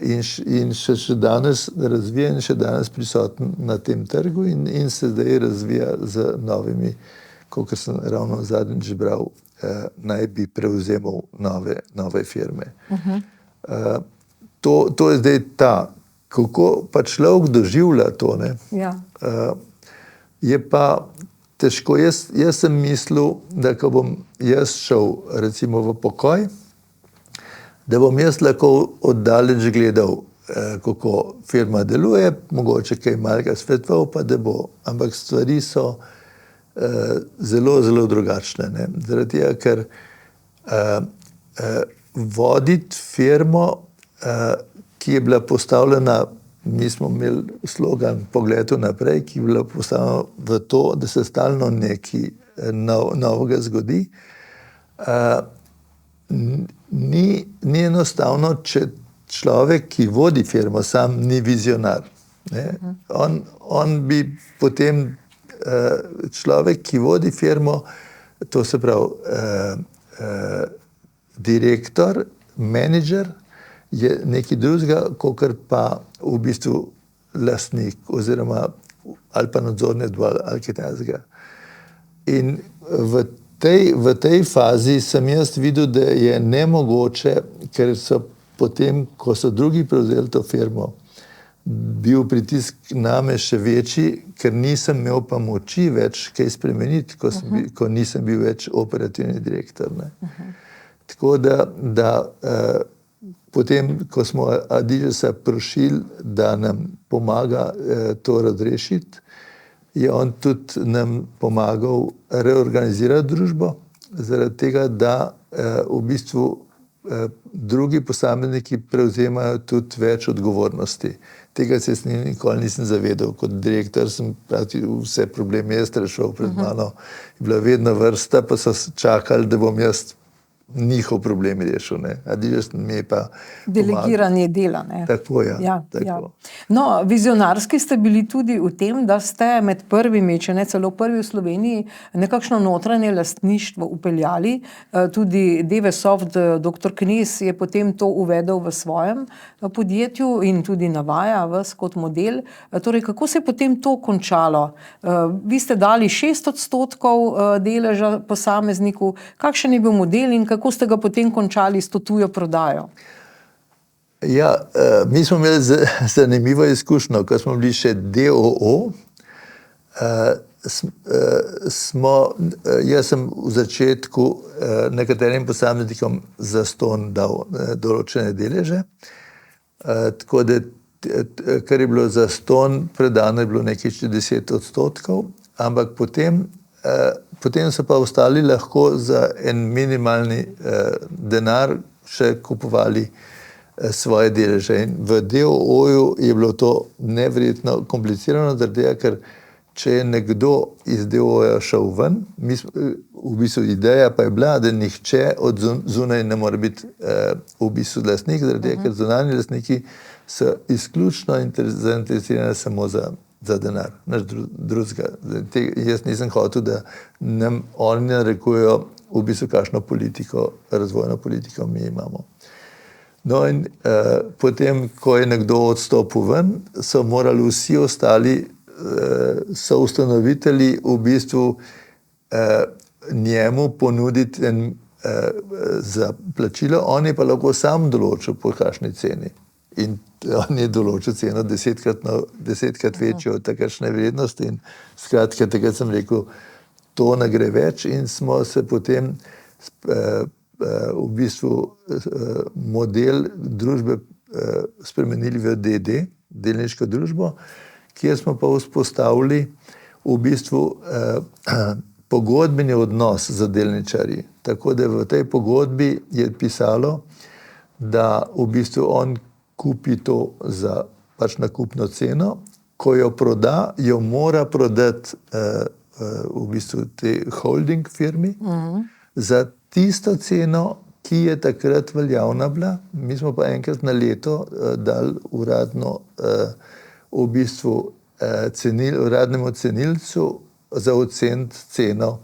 in še danes razvija in še danes prisoten na tem trgu in se zdaj razvija z novimi, kot sem ravno zadnjič bral, naj bi prevzemal nove firme. To je zdaj kako pa človek doživlja to, ne?
Ja.
Je pa težko. Jaz sem mislil, da ko bom jaz šel recimo v pokoj, da bom jaz lahko oddaleč gledal, kako firma deluje, mogoče kaj malega svetoval, pa da bo. Ampak stvari so zelo, zelo drugačne, ne? Zaradi tega, ker voditi firmo, ki je bila postavljena, mi smo imeli slogan Pogled naprej, ki je bila postavljena v to, da se stalno nekaj novega zgodi. Ni enostavno, če človek, ki vodi firmo, sam ni vizionar. Ne? On bi potem človek, ki vodi firmo, to se pravi direktor, menedžer, je nekaj drugega, kakor pa v bistvu lastnik oziroma ali pa nadzorni odbor ali kaj takega. In v tej fazi sem jaz videl, da je nemogoče, ker so potem, ko so drugi prevzeli to firmo, bil pritisk name še večji, ker nisem imel pa moči več kaj spremeniti, ko nisem bil več operativni direktor. Ne. Tako da potem, ko smo Adidžesa prosili, da nam pomaga to razrešiti, je on tudi nam pomagal reorganizirati družbo, zaradi tega, da v bistvu drugi posamezniki prevzemajo tudi več odgovornosti. Tega se nikoli nisem zavedal. Kot direktor sem vse probleme jaz rešil, pred mano je bila vedno vrsta, pa so čakali, da bom jaz njihov problem rešil. Adidžes mi je pa
delegiranje dela. Ne?
Tako, ja.
Ja,
tako.
ja. No, vizionarski ste bili tudi v tem, da ste med prvimi, če ne celo prvi v Sloveniji, nekakšno notranje lastništvo upeljali. Tudi DVSoft, dr. Knez je potem to uvedel v svojem podjetju in tudi navaja vas kot model. Torej, kako se je potem to končalo? Vi ste dali 6% deleža posamezniku. Kakšen je bil model in kako ste ga potem končali s to tujo prodajo?
Ja, mi smo imeli zanimivo izkušnjo, ko smo bili še DOO. Jaz sem v začetku nekaterim posameznikom zastonj dal določene deleže, tako da kar je bilo zastonj predano, je bilo nekaj 10%, ampak potem so pa ostali lahko za en minimalni denar še kupovali svoje deleže. In v DOO-ju je bilo to neverjetno komplicirano, zaradi tega, ker če je nekdo iz DOO-ja šel ven, v bistvu ideja pa je bila, da nihče od zunaj ne more biti v bistvu lastnik, zaradi tega, ker zunanji lastniki so izključno zainteresirani samo za denar, nič drugega. Jaz nisem hotel, da nam oni narekujejo v bistvu kakšno politiko, razvojno politiko mi imamo. No in potem, ko je nekdo odstopil ven, so morali vsi ostali soustanovitelji v bistvu njemu ponuditi za plačilo, on je pa lahko sam določil po kakšni ceni. In on je določil ceno 10krat večjo od takšne vrednosti in skratka, takrat sem rekel, to ne gre več in smo se potem v bistvu model družbe spremenili v DD, delniško družbo, kjer smo pa vzpostavili v bistvu pogodbeni odnos z delničarji. Tako da v tej pogodbi je pisalo, da v bistvu on kupi to za pač nakupno ceno, ko jo proda, jo mora prodati v bistvu te holding firmi za tisto ceno, ki je takrat veljavna bila. Mi smo pa enkrat na leto dali uradno v bistvu uradnemu cenilcu za oceniti ceno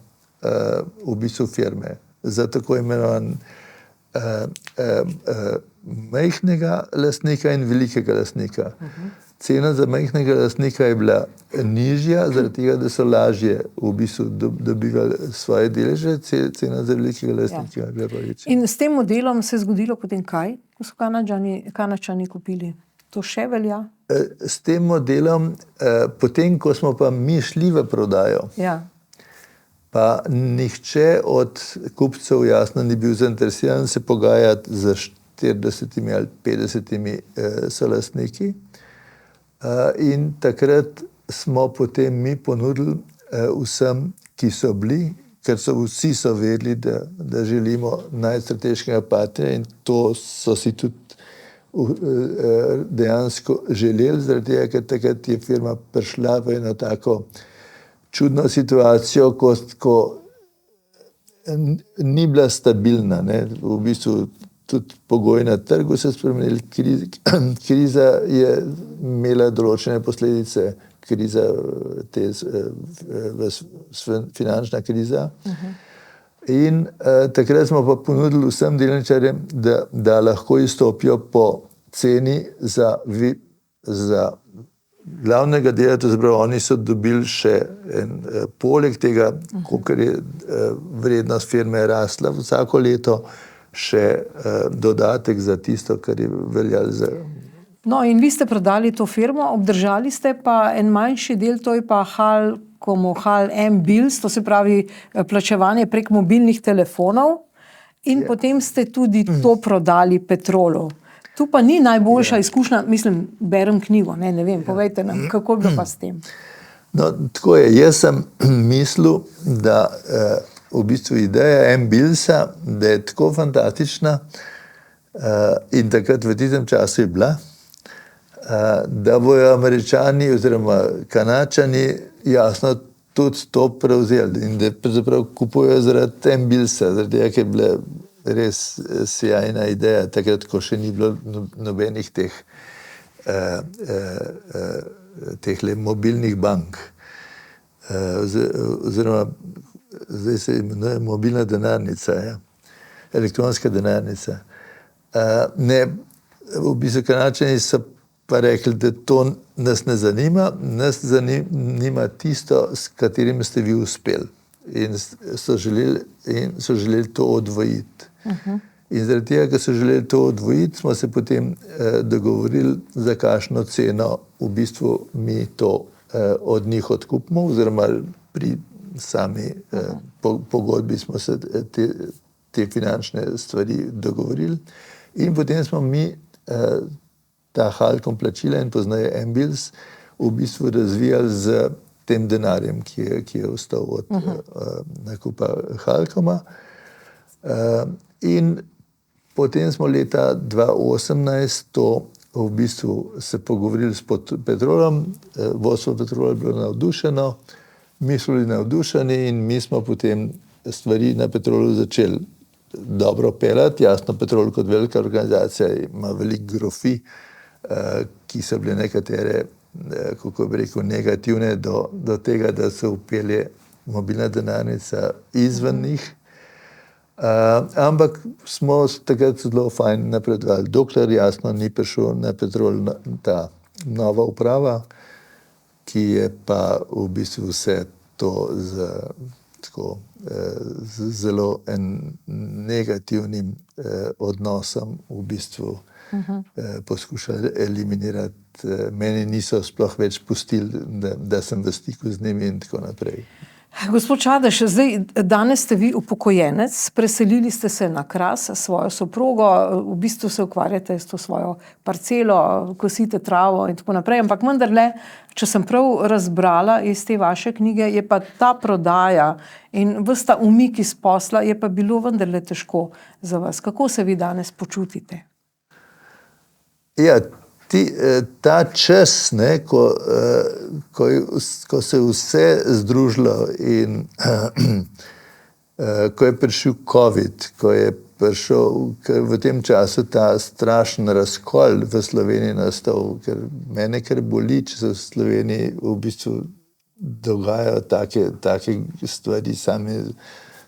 v bistvu firme. Za tako imenovan majhnega lastnika in velikega lastnika. Cena za majhnega lastnika je bila nižja, zaradi tega, da so lažje v bistvu dobivali svoje deleže, cena za velikega lastnika je bila pa večja.
In s tem modelom se je zgodilo potem kaj, ko so Kanadčani kupili? To še velja?
S tem modelom, potem, ko smo pa mi šli v prodajo, pa nihče od kupcev jasno ni bil zainteresiran se pogajati z 40 ali 50 solastniki. In takrat smo potem mi ponudili vsem, ki so bili, ker vsi so vedeli, da želimo najstrateškega partnerja in to so si tudi dejansko želeli, zaradi tega, ker takrat je firma prišla v eno tako čudno situacijo, ko ni bila stabilna, ne? V bistvu tudi pogoji na trgu se spremenili, kriza je imela določene posledice, finančna kriza. In takrat smo pa ponudili vsem delničarjem, da lahko izstopijo po ceni za glavnega dela, to se pravi, oni so dobili še poleg tega, kolikor je vrednost firme rasla vsako leto, še dodatek za tisto, kar je veljalo za...
No, in vi ste prodali to firmo, obdržali ste pa en manjši del, to je pa HAL M-Bills, to se pravi plačevanje prek mobilnih telefonov in potem ste tudi to prodali Petrolu. Tu pa ni najboljša izkušnja, mislim, berem knjigo, ne vem, povejte nam, kako je bilo pa s tem?
No, tako je, jaz sem mislil, da v bistvu ideja M-Billsa, da je tako fantastična in takrat v tistem času je bila, da bojo Američani oziroma Kanadčani jasno tudi to prevzeli in da pravzaprav kupujejo zaradi M-Billsa, zaradi tega, ker je bila res sjajna ideja, takrat, ko še ni bilo nobenih teh mobilnih bank. Oziroma zdaj se imenuje mobilna denarnica, elektronska denarnica. V bistvu Kanadčani so pa rekli, da to nas ne zanima, nas zanima tisto, s katerim ste vi uspeli. In so želeli to odvojiti. In zaradi tega, ker so želeli to odvojiti, smo se potem dogovorili, za kakšno ceno v bistvu mi to od njih odkupimo, oziroma pri sami pogodbi smo se te finančne stvari dogovorili. In potem smo mi ta Halkom plačila in poznaje M-Bills v bistvu razvijali z tem denarjem, ki je ostal od nakupa Halkoma. In potem smo leta 2018 to v bistvu se pogovorili s Petrolom, vodstvo Petrola je bilo navdušeno, mi smo bili navdušeni in mi smo potem stvari na Petrolu začeli dobro pelati. Jasno, Petrol kot velika organizacija ima veliko grofij, ki so bile nekatere, kako bi rekel, negativne do tega, da se vpelje mobilna denarnica izven njih. Ampak smo takrat zelo fajn napredovali. Dokler jasno ni prišel na Petrol ta nova uprava, ki je pa v bistvu vse to z zelo negativnim odnosom v bistvu poskušali eliminirati. Meni niso sploh več pustili, da sem v stiku z njimi in tako naprej.
Gospod Čadež, zdaj, danes ste vi upokojenec, preselili ste se na Kras s svojo soprogo, v bistvu se ukvarjate s to svojo parcelo, kosite travo in tako naprej, ampak vendarle, če sem prav razbrala iz te vaše knjige, je pa ta prodaja in ves ta umik iz posla je pa bilo vendarle težko za vas. Kako se vi danes počutite?
Ja, ta čas, ne, ko se vse združilo in ko je prišel COVID, ko je prišel v tem času ta strašen razkol v Sloveniji nastal, ker mene kar boli, če se v Sloveniji v bistvu dogajajo take stvari,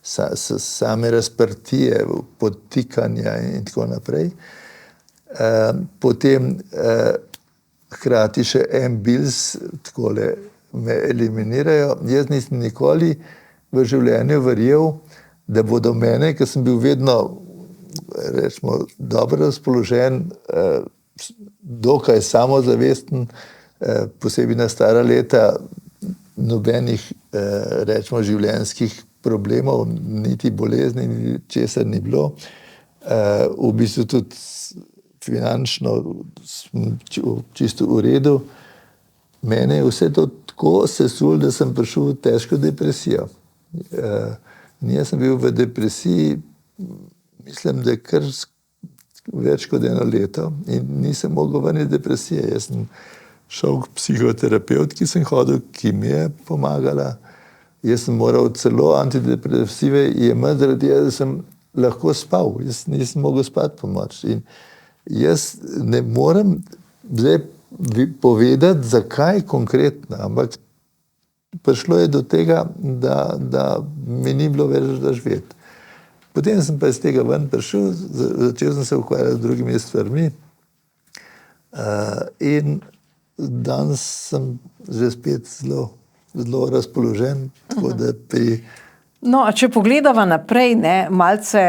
same razprtije, podtikanja in tako naprej. Potem hkrati še Ambils takole me eliminirajo. Jaz nisem nikoli v življenju verjel, da bodo mene, ker sem bil vedno, rečemo, dobro razpoložen, dokaj samozavesten, posebej na stara leta, nobenih, rečemo, življenjskih problemov, niti bolezni, ni česar ni bilo. V bistvu tudi finančno čisto v redu. Mene je vse to tako sesul, da sem prišel v težko depresijo. Jaz sem bil v depresiji, mislim, da kar več kot 1 leto in nisem mogel ven iz depresije. Jaz sem šel k psihoterapevtki, sem hodil, ki mi je pomagala. Jaz sem moral celo antidepresive jemati, zaradi tega, da sem lahko spal. Jaz nisem mogel spati po noči. In jaz ne morem zdaj povedati, zakaj konkretno, ampak prišlo je do tega, da mi ni bilo več za živeti. Potem sem pa iz tega ven prišel, začel sem se ukvarjati z drugimi stvarmi in danes sem že spet zelo razpoložen, tako da
No, a če pogledava naprej, ne, malce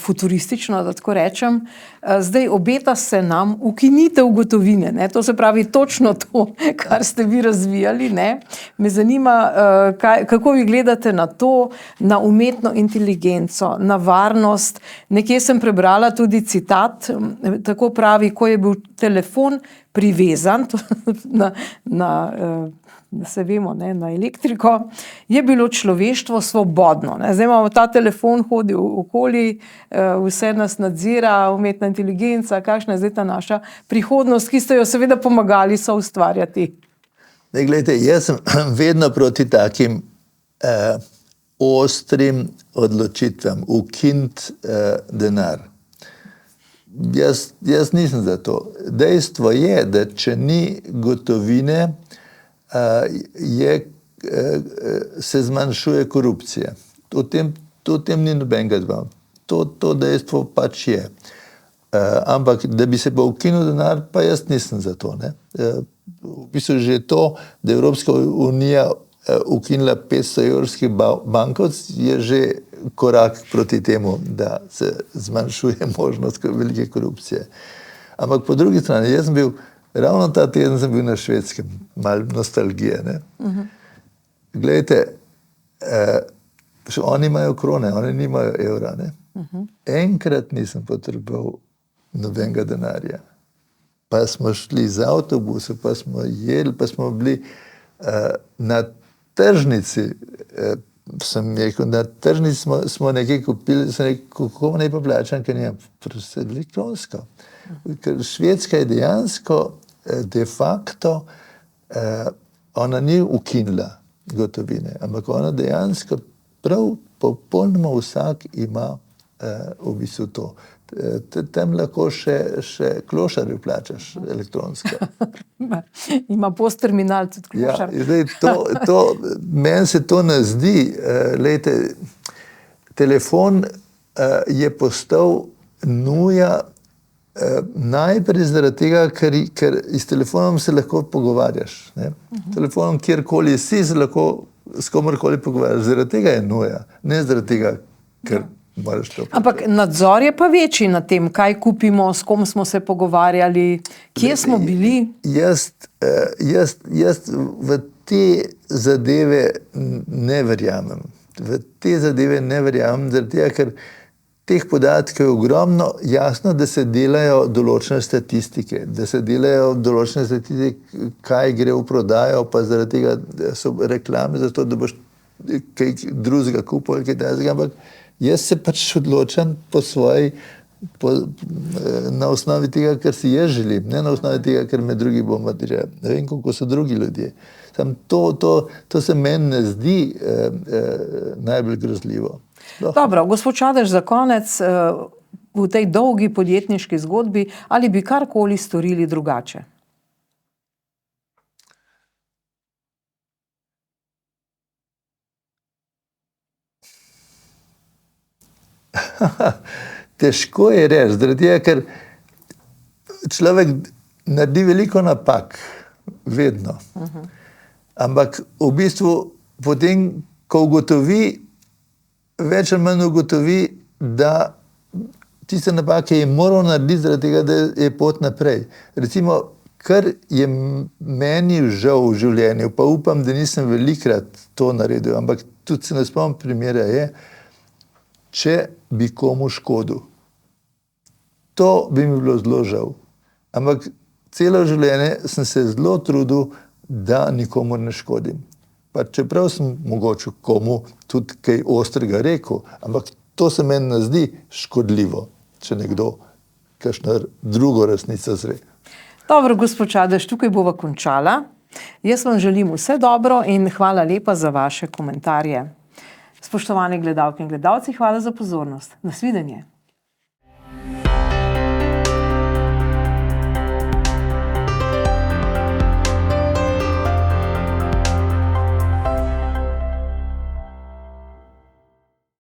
futuristično, da tako rečem, zdaj obeta se nam ukinitev gotovine, ne, to se pravi točno to, kar ste vi razvijali, ne. Me zanima, kako vi gledate na to, na umetno inteligenco, na varnost. Nekje sem prebrala tudi citat, tako pravi, ko je bil telefon privezan se vemo, ne, na elektriko, je bilo človeštvo svobodno. Ne. Zdaj imamo ta telefon, hodi okoli, vse nas nadzira, umetna inteligenca, kakšna je zdaj ta naša prihodnost, ki ste jo seveda pomagali soustvarjati.
Glejte, jaz sem vedno proti takim ostrim odločitvam, ukiniti denar. Jaz nisem za to. Dejstvo je, da če ni gotovine, se zmanjšuje korupcija. O tem ni nobenega dvoma. To dejstvo pač je. Ampak, da bi se pa ukinil denar, pa jaz nisem za to. Ne? V bistvu že to, da je Evropska unija ukinila 500-evrskih bankovc, je že korak proti temu, da se zmanjšuje možnost velike korupcije. Ampak po drugi strani, jaz sem bil ravno ta teden sem bil na Švedskem, malo nostalgije. Ne? Glejte, oni imajo krone, oni nimajo evra. Ne? Enkrat nisem potreboval nobenega denarja. Pa smo šli z avtobusom, pa smo jedli, pa smo bili na tržnici. Sem rekel, na tržnici smo nekaj kupili, sem rekel, kako naj pa plačam, ker nimam elektronsko. Ker Švedska je dejansko de facto, ona ni ukinila gotovine, ampak ona dejansko prav popolnoma vsak ima v bistvu to. Tam lahko še klošarju plačaš elektronsko.
Ima postterminal tudi klošar.
Ja, zdaj meni se to ne zdi. Lejte, telefon je postal nuja najprej zaradi tega, ker s telefonom se lahko pogovarjaš. Ne? Telefonom, kjerkoli si, se lahko s komorkoli pogovarjaš. Zaradi tega je nuja, ne zaradi tega, ker moraš to.
Ampak nadzor je pa večji na tem, kaj kupimo, s kom smo se pogovarjali, kje smo bili.
Jaz v te zadeve ne verjamem. V te zadeve ne verjamem, zaradi tega, ker teh podatkov je ogromno. Jasno, da se delajo določene statistike, kaj gre v prodajo, pa zaradi tega so reklame za to, da boš kaj drugega kupil ali kaj takega, ampak jaz se pač odločam na osnovi tega, kar si jaz želim, ne na osnovi tega, ker me drugi bombardirajo. Ne vem, kako so drugi ljudje. To se meni ne zdi najbolj grozljivo.
Dobro, gospod Čadež, za konec v tej dolgi podjetniški zgodbi, ali bi karkoli storili drugače?
Težko je reči, zaradi tega, ker človek naredi veliko napak, vedno. Ampak v bistvu potem, ko ugotovi, več ali manj ugotovi, da tiste napake je moral narediti zaradi tega, da je pot naprej. Recimo, kar je meni žal v življenju, pa upam, da nisem velikrat to naredil, ampak tudi se ne spomnim primera je, če bi komu škodil. To bi mi bilo zelo žal. Ampak celo življenje sem se zelo trudil, da nikomu ne škodim. Pa čeprav sem mogoče komu tudi kaj ostrega rekel, ampak to se meni ne zdi škodljivo, če nekdo kakšno drugo resnico zve.
Dobro, gospod Čadež, tukaj bova končala. Jaz vam želim vse dobro in hvala lepa za vaše komentarje. Spoštovane gledalke in gledalci, hvala za pozornost. Nasvidenje.